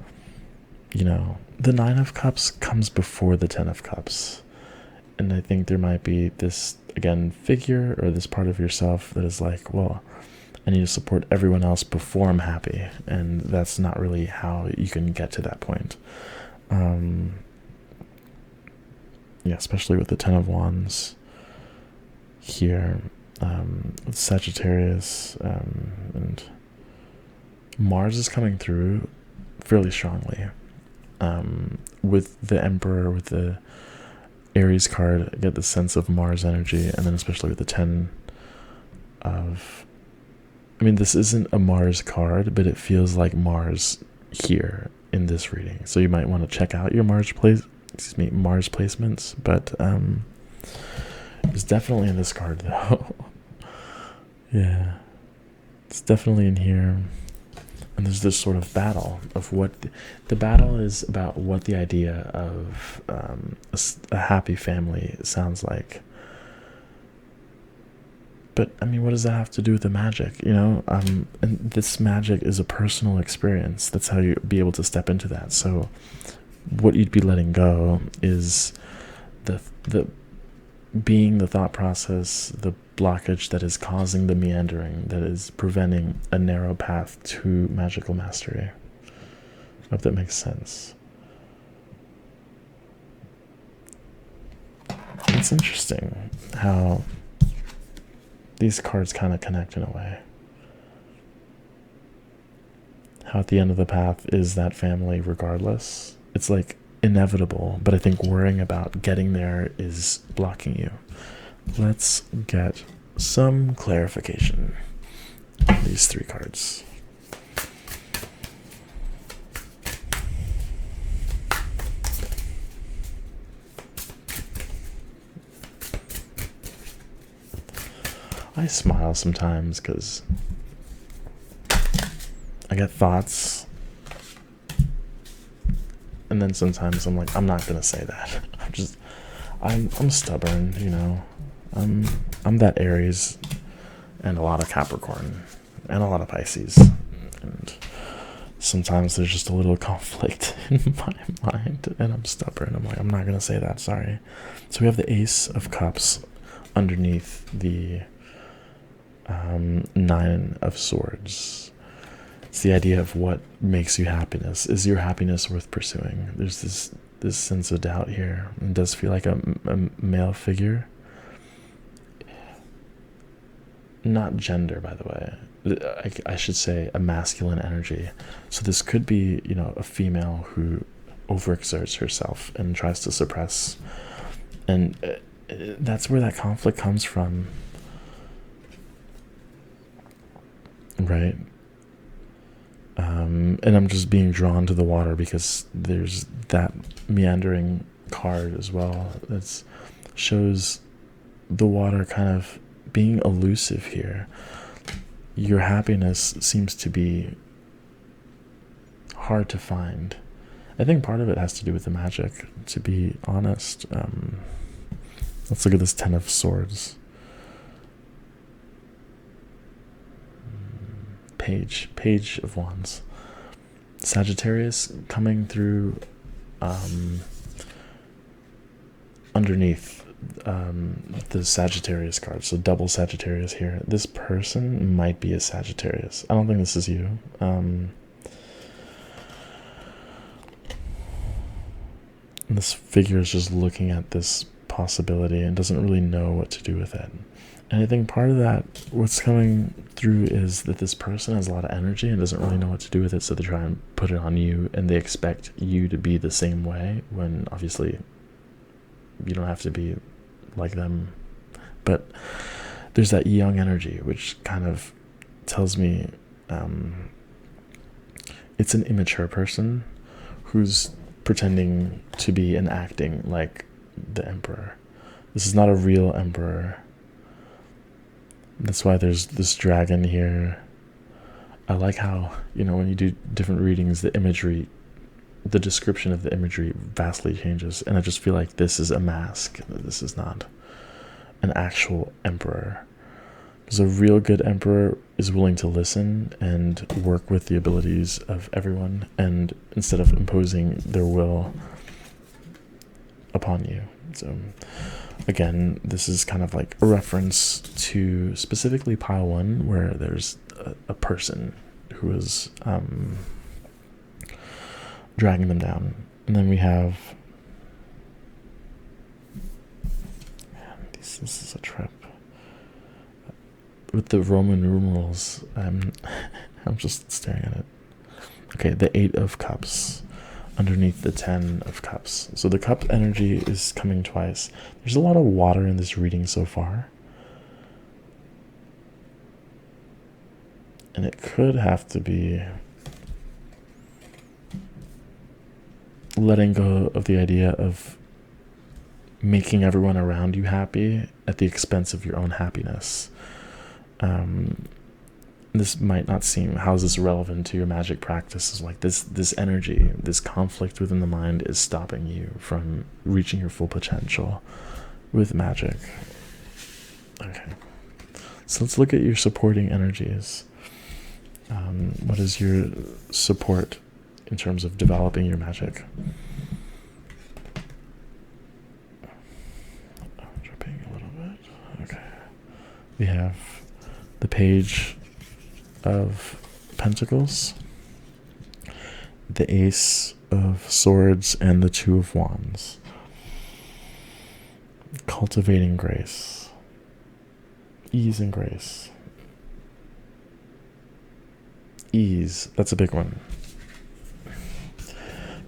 you know, the 9 of Cups comes before the 10 of Cups. And I think there might be this, again, figure or this part of yourself that is like, well, I need to support everyone else before I'm happy. And that's not really how you can get to that point. yeah, especially with the Ten of Wands here, Sagittarius, and Mars is coming through fairly strongly. With the Emperor, with the Aries card, I get the sense of Mars energy, and then especially with the 10 of, I mean, this isn't a Mars card, but it feels like Mars here in this reading. So you might want to check out your Mars placements, but it's definitely in this card though. Yeah, it's definitely in here. And there's this sort of battle of what the battle is about, what the idea of a happy family sounds like. But I mean, what does that have to do with the magic? You know, and this magic is a personal experience. That's how you be able to step into that. So what you'd be letting go is the being the thought process, the blockage that is causing the meandering, that is preventing a narrow path to magical mastery. I hope that makes sense. It's interesting how these cards kind of connect in a way. How at the end of the path is that family regardless. It's like inevitable, but I think worrying about getting there is blocking you. Let's get some clarification on these 3 cards. I smile sometimes because I get thoughts, and then sometimes I'm like, I'm not gonna say that. I'm stubborn, you know. I'm that Aries and a lot of Capricorn and a lot of Pisces, and sometimes there's just a little conflict in my mind, and I'm stubborn. I'm like, I'm not gonna say that, sorry. So we have the Ace of Cups underneath the 9 of Swords. It's the idea of what makes you happiness. Is your happiness worth pursuing? There's this sense of doubt here. It does feel like a male figure. Not gender, by the way. I should say a masculine energy. So this could be, you know, a female who overexerts herself and tries to suppress. And that's where that conflict comes from. Right? And I'm just being drawn to the water because there's that meandering card as well that shows the water kind of being elusive here. Your happiness seems to be hard to find. I think part of it has to do with the magic, to be honest. Let's look at this 10 of Swords. Page of Wands. Sagittarius coming through underneath the Sagittarius card. So double Sagittarius here. This person might be a Sagittarius. I don't think this is you. This figure is just looking at this possibility and doesn't really know what to do with it. And I think part of that, what's coming through, is that this person has a lot of energy and doesn't really know what to do with it, so they try and put it on you, and they expect you to be the same way, when obviously you don't have to be like them. But there's that young energy, which kind of tells me it's an immature person who's pretending to be and acting like the Emperor. This is not a real Emperor. That's why there's this dragon here. I like how, you know, when you do different readings, the imagery, the description of the imagery vastly changes. And I just feel like this is a mask. This is not an actual Emperor. Because a real good Emperor is willing to listen and work with the abilities of everyone, and instead of imposing their will upon you. So again, this is kind of like a reference to specifically pile 1, where there's a person who is dragging them down. And then we have This is a trip. With the Roman numerals, I'm just staring at it. Okay, the 8 of Cups underneath the 10 of Cups. So the cup energy is coming twice. There's a lot of water in this reading so far. And it could have to be letting go of the idea of making everyone around you happy at the expense of your own happiness. This might not seem, how is this relevant to your magic practices? Like this energy, this conflict within the mind is stopping you from reaching your full potential with magic. Okay, so let's look at your supporting energies. What is your support in terms of developing your magic? Dripping a little bit. Okay. We have the Page of Pentacles, the Ace of Swords, and the 2 of Wands. Cultivating grace. Ease and grace. Ease, that's a big one.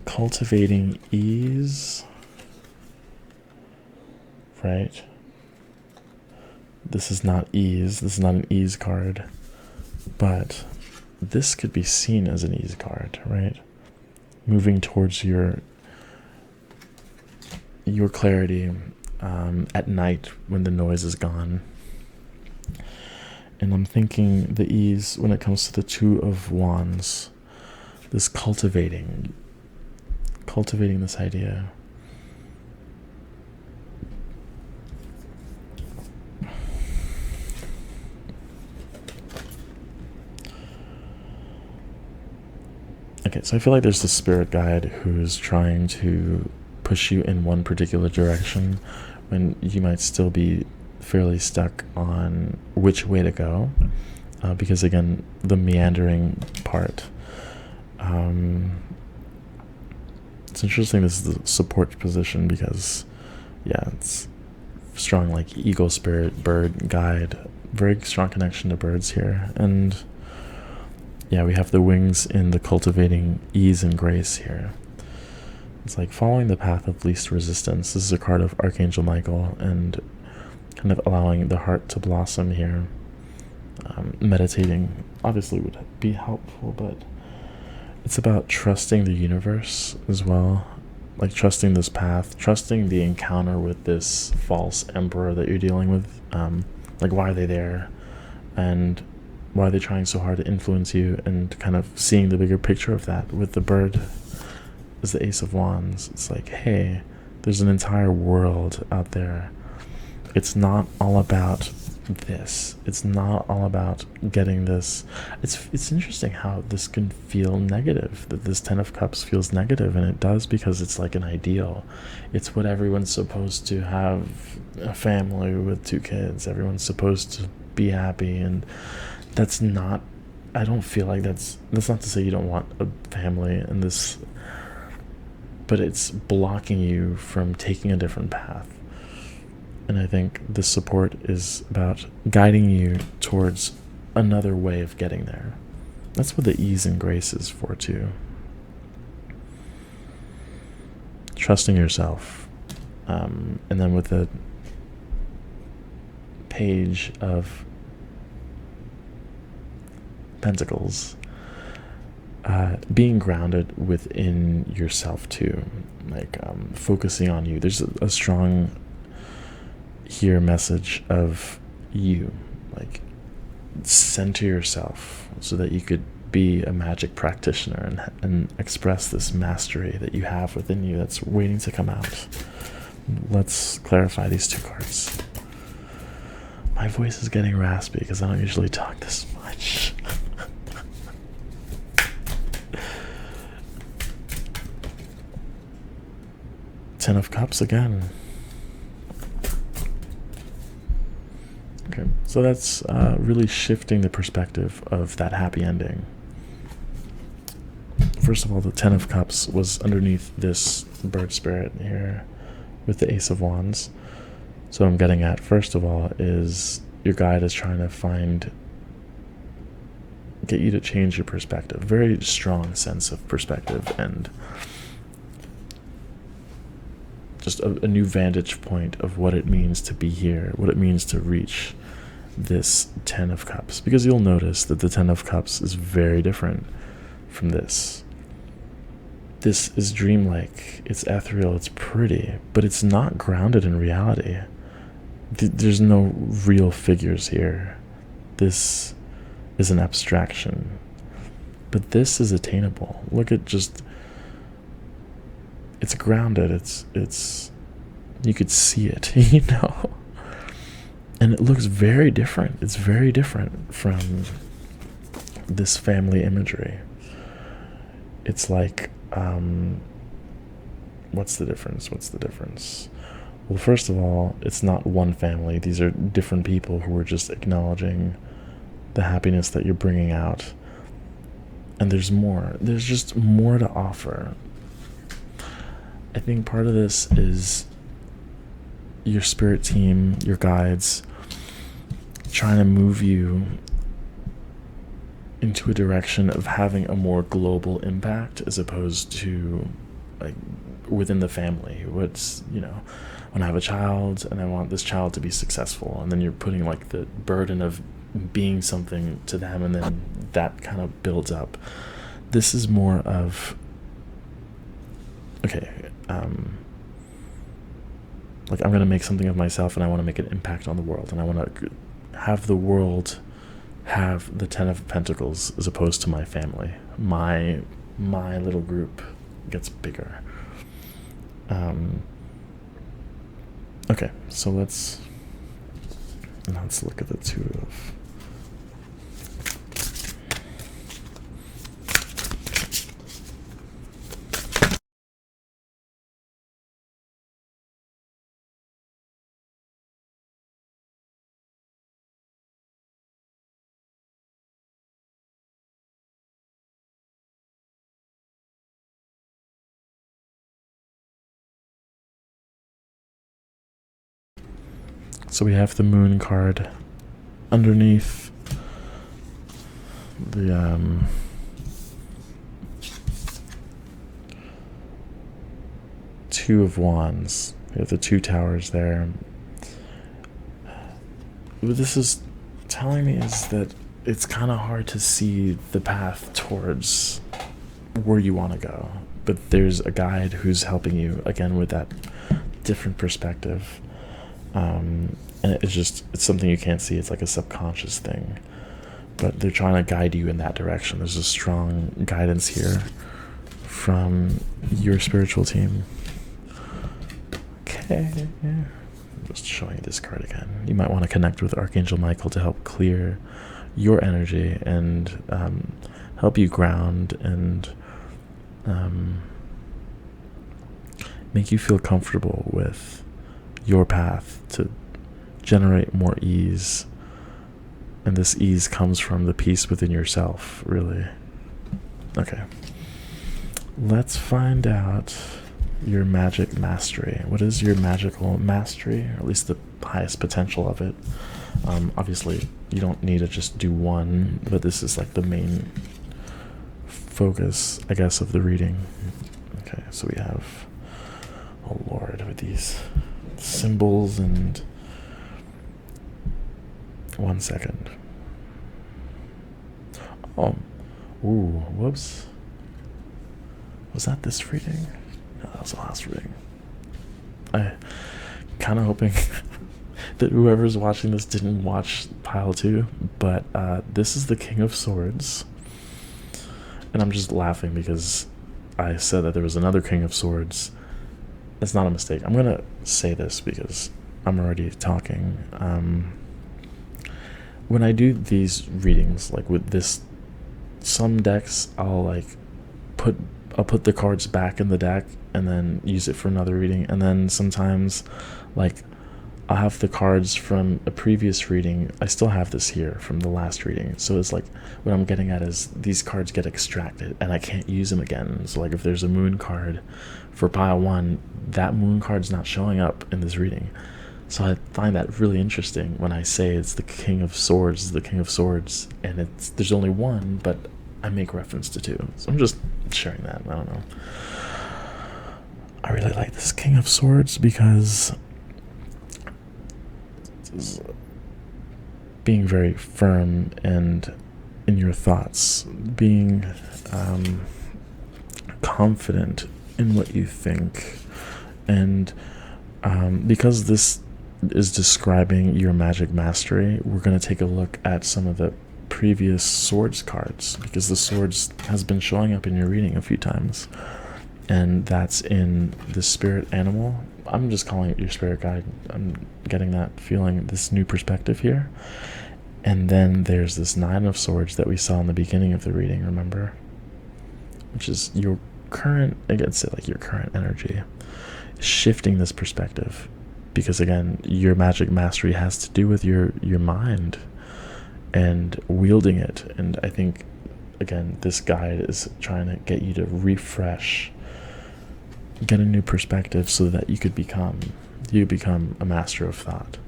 Cultivating ease, right? This is not ease, this is not an ease card, but this could be seen as an ease card, right? Moving towards your clarity at night when the noise is gone. And I'm thinking the ease when it comes to the 2 of Wands, this cultivating this idea. Okay, so I feel like there's the spirit guide who's trying to push you in one particular direction when you might still be fairly stuck on which way to go, because again, the meandering part. It's interesting this is the support position because, yeah, it's strong like eagle spirit, bird guide, very strong connection to birds here. And yeah, we have the wings in the cultivating ease and grace here. It's like following the path of least resistance. This is a card of Archangel Michael and kind of allowing the heart to blossom here. Meditating obviously would be helpful, but it's about trusting the universe as well, like trusting this path, trusting the encounter with this false emperor that you're dealing with. Like, why are they there, and why are they trying so hard to influence you, and kind of seeing the bigger picture of that with the bird as the Ace of Wands. It's like, hey, there's an entire world out there. It's not all about this. It's not all about getting this. It's interesting how this can feel negative, that this 10 of Cups feels negative, and it does because it's like an ideal. It's what everyone's supposed to have, a family with 2 kids. Everyone's supposed to be happy, and that's not, I don't feel like that's not to say you don't want a family in this, but it's blocking you from taking a different path. And I think this support is about guiding you towards another way of getting there. That's what the ease and grace is for too. Trusting yourself. And then with the Page of Pentacles, being grounded within yourself too, like focusing on you. There's a strong here message of you, like center yourself so that you could be a magic practitioner and express this mastery that you have within you that's waiting to come out. Let's clarify these 2 cards. My voice is getting raspy because I don't usually talk this much. Ten of Cups again. Okay, so that's really shifting the perspective of that happy ending. First of all, the 10 of Cups was underneath this bird spirit here with the Ace of Wands. So what I'm getting at, first of all, is your guide is trying to get you to change your perspective. Very strong sense of perspective and just a new vantage point of what it means to be here, what it means to reach this 10 of Cups. Because you'll notice that the 10 of Cups is very different from this. This is dreamlike, it's ethereal, it's pretty, but it's not grounded in reality. There's no real figures here. This is an abstraction. But this is attainable. Look at just, it's grounded, it's you could see it, you know? And it looks very different. It's very different from this family imagery. It's like, what's the difference? Well, first of all, it's not one family. These are different people who are just acknowledging the happiness that you're bringing out. And there's more. There's just more to offer. I think part of this is your spirit team, your guides, trying to move you into a direction of having a more global impact as opposed to like within the family. What's, you know, when I have a child and I want this child to be successful, and then you're putting like the burden of being something to them, and then that kind of builds up. This is more of, okay, like I'm going to make something of myself and I want to make an impact on the world, and I want to have the world have the 10 of Pentacles as opposed to my family. My little group gets bigger. Okay, so let's look at the 2 of. So we have the Moon card underneath the Two of Wands. We have the 2 towers there. What this is telling me is that it's kind of hard to see the path towards where you want to go, but there's a guide who's helping you again with that different perspective. And it's something you can't see. It's like a subconscious thing, but they're trying to guide you in that direction. There's a strong guidance here from your spiritual team. Okay, just showing you this card again. You might want to connect with Archangel Michael to help clear your energy and help you ground and make you feel comfortable with your path to generate more ease. And this ease comes from the peace within yourself, really. Okay, let's find out your magic mastery. What is your magical mastery, or at least the highest potential of it? Obviously you don't need to just do one, but this is like the main focus, I guess, of the reading. Okay, so we have, oh Lord, with these symbols, and 1 second. Oh, ooh, whoops. Was that this reading? No, that was the last reading. I kind of hoping that whoever's watching this didn't watch pile 2, but this is the King of Swords, and I'm just laughing because I said that there was another King of Swords. That's not a mistake. I'm gonna say this because I'm already talking. When I do these readings, like with this, some decks I'll put the cards back in the deck and then use it for another reading, and then sometimes like I'll have the cards from a previous reading. I still have this here from the last reading, so it's like what I'm getting at is these cards get extracted and I can't use them again. So like if there's a Moon card for pile 1, that Moon card's not showing up in this reading, So I find that really interesting when I say it's the King of Swords, the King of Swords, and there's only one, but I make reference to two. So I'm just sharing that. I don't know. I really like this King of Swords because it's being very firm and in your thoughts, being confident in what you think, and because this is describing your magic mastery, we're going to take a look at some of the previous swords cards, because the swords has been showing up in your reading a few times, and that's in the spirit animal. I'm just calling it your spirit guide. I'm getting that feeling, this new perspective here. And then there's this Nine of Swords that we saw in the beginning of the reading, remember, which is your current, again, say like your current energy, shifting this perspective, because again, your magic mastery has to do with your mind and wielding it. And I think, again, this guide is trying to get you to refresh, get a new perspective, so that you become a master of thought.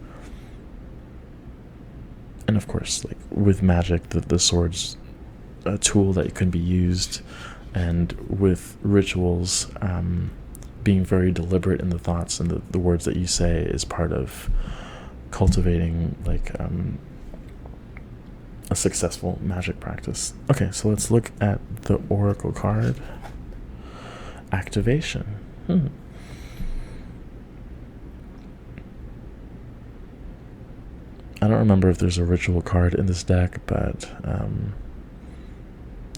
And of course, like with magic, the sword's a tool that can be used, and with rituals, being very deliberate in the thoughts and the words that you say is part of cultivating like a successful magic practice. Okay, so let's look at the oracle card. Activation. I don't remember if there's a ritual card in this deck, but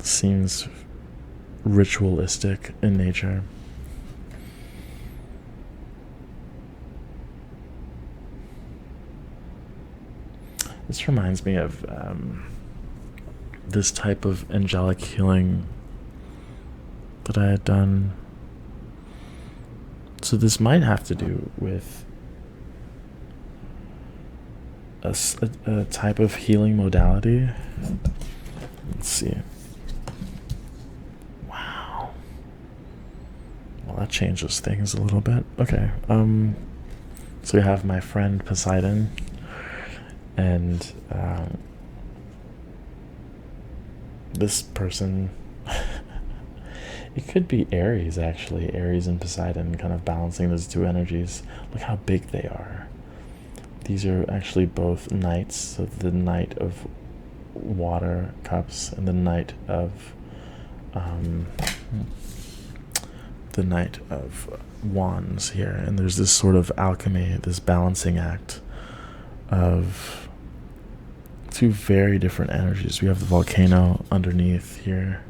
seems ritualistic in nature. This reminds me of this type of angelic healing that I had done. So this might have to do with a type of healing modality. Let's see. Wow. Well, that changes things a little bit. Okay. So we have my friend Poseidon, and this person, it could be Aries, actually. Aries and Poseidon, kind of balancing those two energies. Look how big they are. These are actually both knights, so the Knight of Water Cups and the Knight of Wands here. And there's this sort of alchemy, this balancing act of two very different energies. We have the volcano underneath here.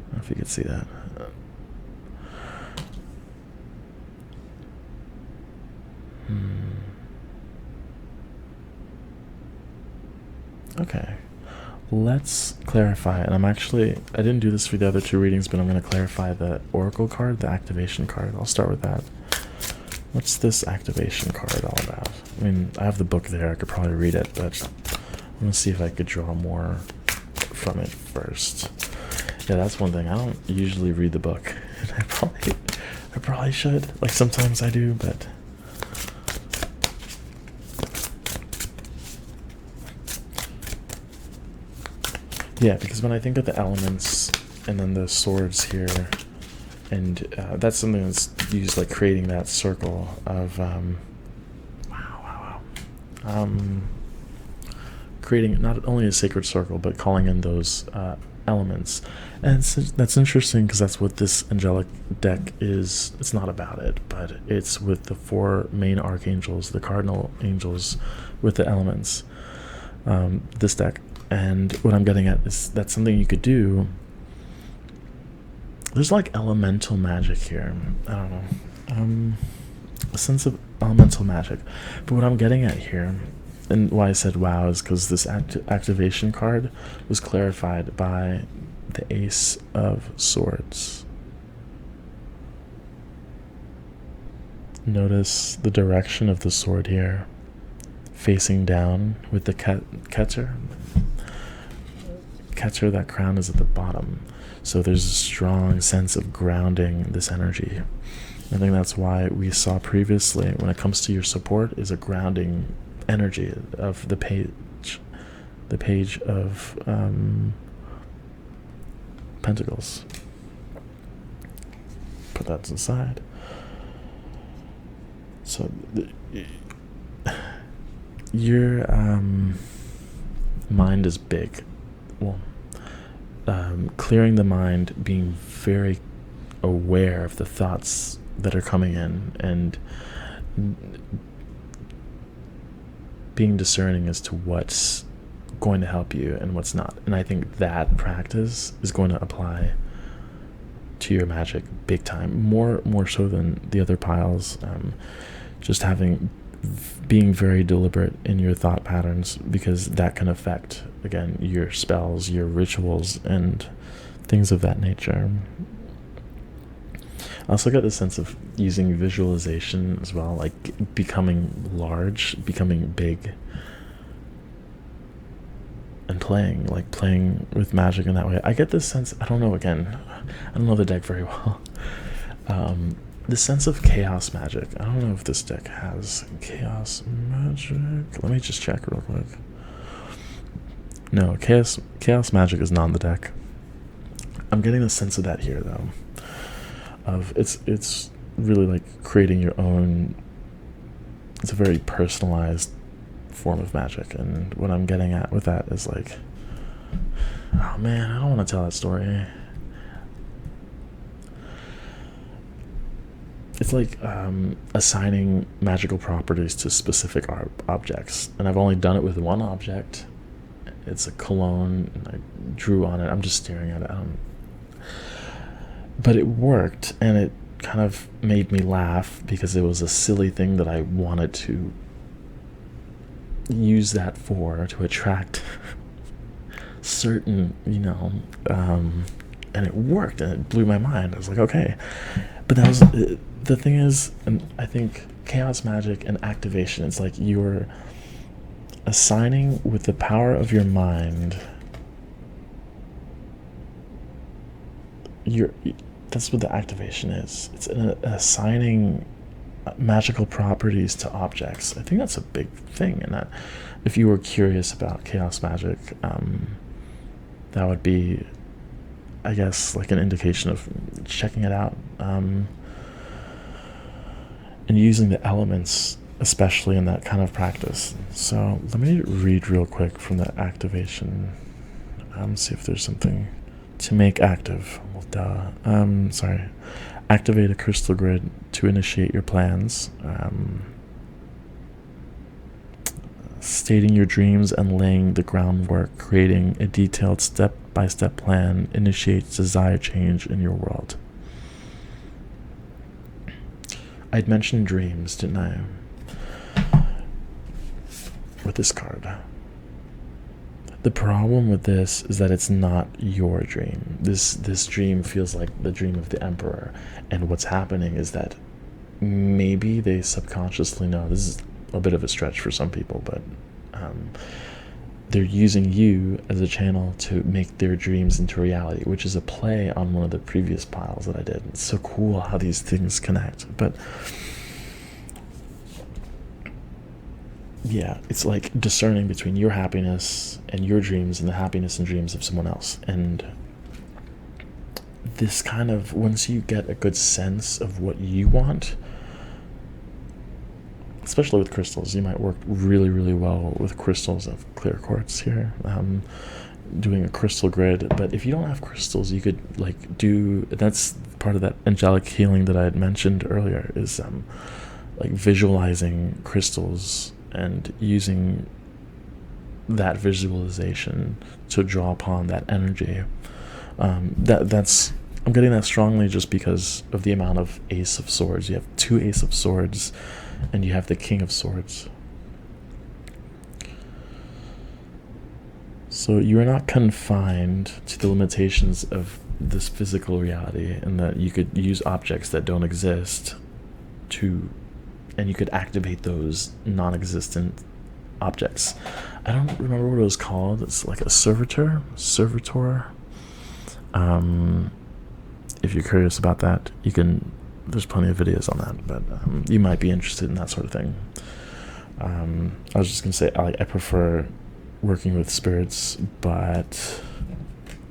I don't know if you can see that. Okay, let's clarify. And I didn't do this for the other two readings, but I'm going to clarify the oracle card, the activation card. I'll start with that. What's this activation card all about? I mean, I have the book there. I could probably read it, but I'm going to see if I could draw more from it first. Yeah, that's one thing. I don't usually read the book. I probably should. Like, sometimes I do, but yeah, because when I think of the elements and then the swords here, and that's something that's used, like creating that circle of creating not only a sacred circle, but calling in those elements. And that's interesting, because that's what this angelic deck is. It's not about it, but it's with the four main archangels, the cardinal angels, with the elements. This deck. And what I'm getting at is that's something you could do. There's like elemental magic here. I don't know. A sense of elemental magic. But what I'm getting at here, and why I said wow, is because this activation card was clarified by the Ace of Swords. Notice the direction of the sword here, facing down with the Keter. Keter, that crown is at the bottom. So there's a strong sense of grounding this energy. I think that's why we saw previously, when it comes to your support, is a grounding energy of the page of Pentacles. Put that to the side. So your mind is big. Well, clearing the mind, being very aware of the thoughts that are coming in, and being discerning as to what's going to help you and what's not. And I think that practice is going to apply to your magic big time, more so than the other piles. Just being very deliberate in your thought patterns, because that can affect, again, your spells, your rituals, and things of that nature. I also got the sense of using visualization as well, like becoming large, becoming big, and playing with magic in that way. I get this sense, I don't know, again, I don't know the deck very well. The sense of chaos magic. I don't know if this deck has chaos magic. Let me just check real quick. No, chaos magic is not in the deck. I'm getting the sense of that here, though. Of it's really like creating your own. It's a very personalized form of magic, and what I'm getting at with that is like, oh man, I don't want to tell that story. It's like assigning magical properties to specific objects, and I've only done it with one object. It's a cologne, and I drew on it. I'm just staring at it. But it worked, and it kind of made me laugh because it was a silly thing that I wanted to use that to attract certain, and it worked, and it blew my mind. I was like, okay. But that was the thing is, and I think chaos magic and activation, it's like you're assigning with the power of your mind. That's what the activation is. It's assigning magical properties to objects. I think that's a big thing, and that if you were curious about chaos magic, that would be, I guess, like an indication of checking it out, and using the elements, especially in that kind of practice. So let me read real quick from the activation. See if there's something to make active. Well, sorry. Activate a crystal grid to initiate your plans. Stating your dreams and laying the groundwork, creating a detailed step-by-step plan initiates desired change in your world. I'd mentioned dreams, didn't I? With this card. The problem with this is that it's not your dream. This dream feels like the dream of the Emperor, and what's happening is that maybe they subconsciously know. This is a bit of a stretch for some people, but they're using you as a channel to make their dreams into reality, which is a play on one of the previous piles that I did. It's so cool how these things connect. But yeah, it's like discerning between your happiness and your dreams and the happiness and dreams of someone else. And this kind of, once you get a good sense of what you want, especially with crystals, you might work really, really well with crystals of clear quartz here, doing a crystal grid. But if you don't have crystals, you could like that's part of that angelic healing that I had mentioned earlier, is like visualizing crystals and using that visualization to draw upon that energy. That's I'm getting that strongly just because of the amount of Ace of Swords. You have 2 Ace of Swords, and you have the King of Swords. So you are not confined to the limitations of this physical reality, and that you could use objects that don't exist and you could activate those non-existent objects. I don't remember what it was called. It's like a servitor. If you're curious about that, you can there's plenty of videos on that, but you might be interested in that sort of thing. I was just gonna say I prefer working with spirits, but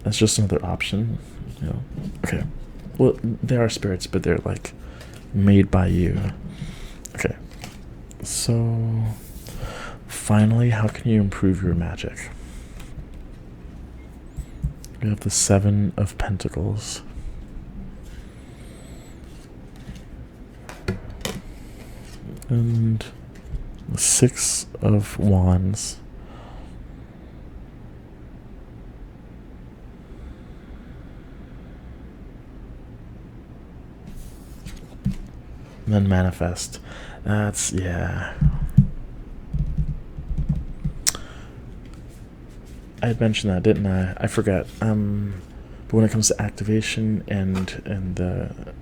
that's just another option, you know. Okay, well, they are spirits, but they're like made by you. Okay, so finally, how can you improve your magic? We have the 7 of Pentacles. And the 6 of Wands. And then manifest. That's, yeah. I had mentioned that, didn't I? I forgot. But when it comes to activation and the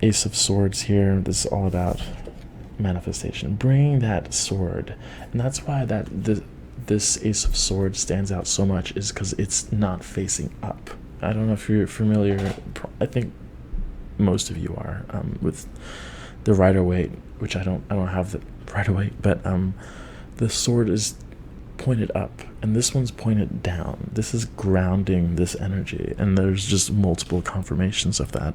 Ace of Swords here, this is all about manifestation. Bringing that sword, and that's why this Ace of Swords stands out so much, is because it's not facing up. I don't know if you're familiar. I think most of you are with the Rider-Waite, which I don't have the Rider-Waite, but the sword is pointed up and this one's pointed down. This is grounding this energy, and there's just multiple confirmations of that,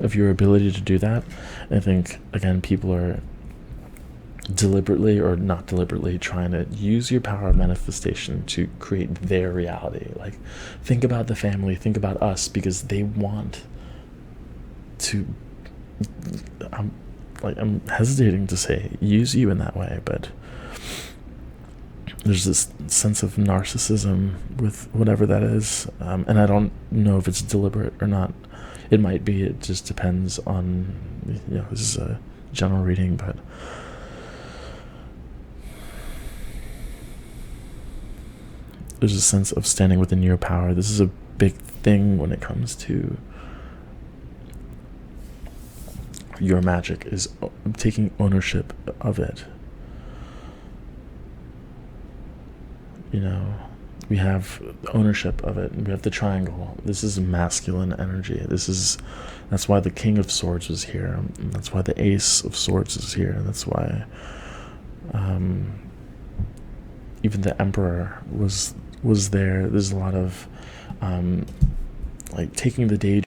of your ability to do that. I think again, people are deliberately or not deliberately trying to use your power of manifestation to create their reality. Like, think about the family, think about us, because they want to, I'm hesitating to say use you in that way, but there's this sense of narcissism with whatever that is, and I don't know if it's deliberate or not. It might be. It just depends on, you know, this is a general reading, but there's a sense of standing within your power. This is a big thing when it comes to your magic, is taking ownership of it. You know, we have ownership of it. We have the triangle. This is masculine energy. That's why the King of Swords was here. That's why the Ace of Swords is here. That's why even the Emperor was there. There's a lot of like taking the day.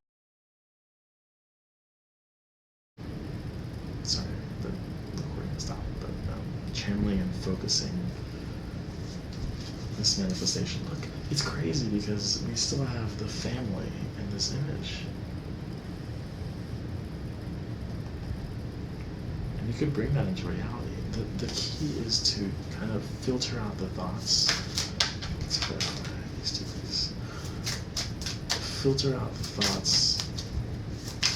Sorry, the recording stopped, but channeling and focusing this manifestation. Look, it's crazy because we still have the family in this image, and you could bring that into reality. The key is to kind of filter out the thoughts. Let's clarify these two things. Filter out the thoughts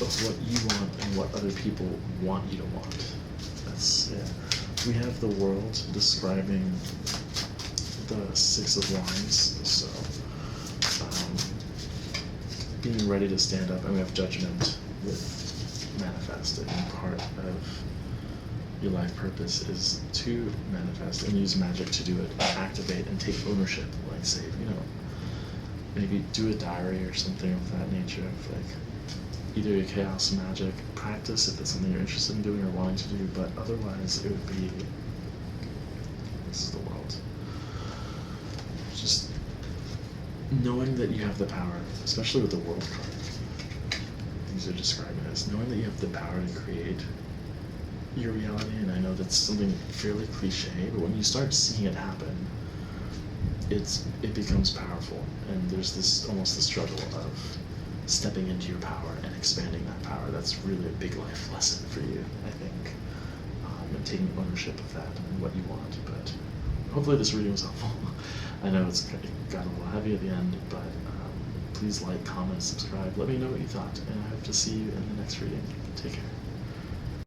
of what you want and what other people want you to want. That's, yeah. We have the world describing the Six of Wands, so being ready to stand up, and we have Judgment with manifesting. Part of your life purpose is to manifest and use magic to do it, activate and take ownership. Like, say, you know, maybe do a diary or something of that nature, of like either your chaos magic practice if that's something you're interested in doing or wanting to do, but otherwise it would be, this is the world. Just knowing that you have the power, especially with the World card, these are describing this, knowing that you have the power to create your reality. And I know that's something fairly cliche, but when you start seeing it happen, it becomes powerful, and there's this almost the struggle of stepping into your power and expanding that power. That's really a big life lesson for you, I think, and taking ownership of that and what you want. But hopefully this reading was helpful. I know it got a little heavy at the end, but please like, comment, subscribe. Let me know what you thought, and I hope to see you in the next reading. Take care.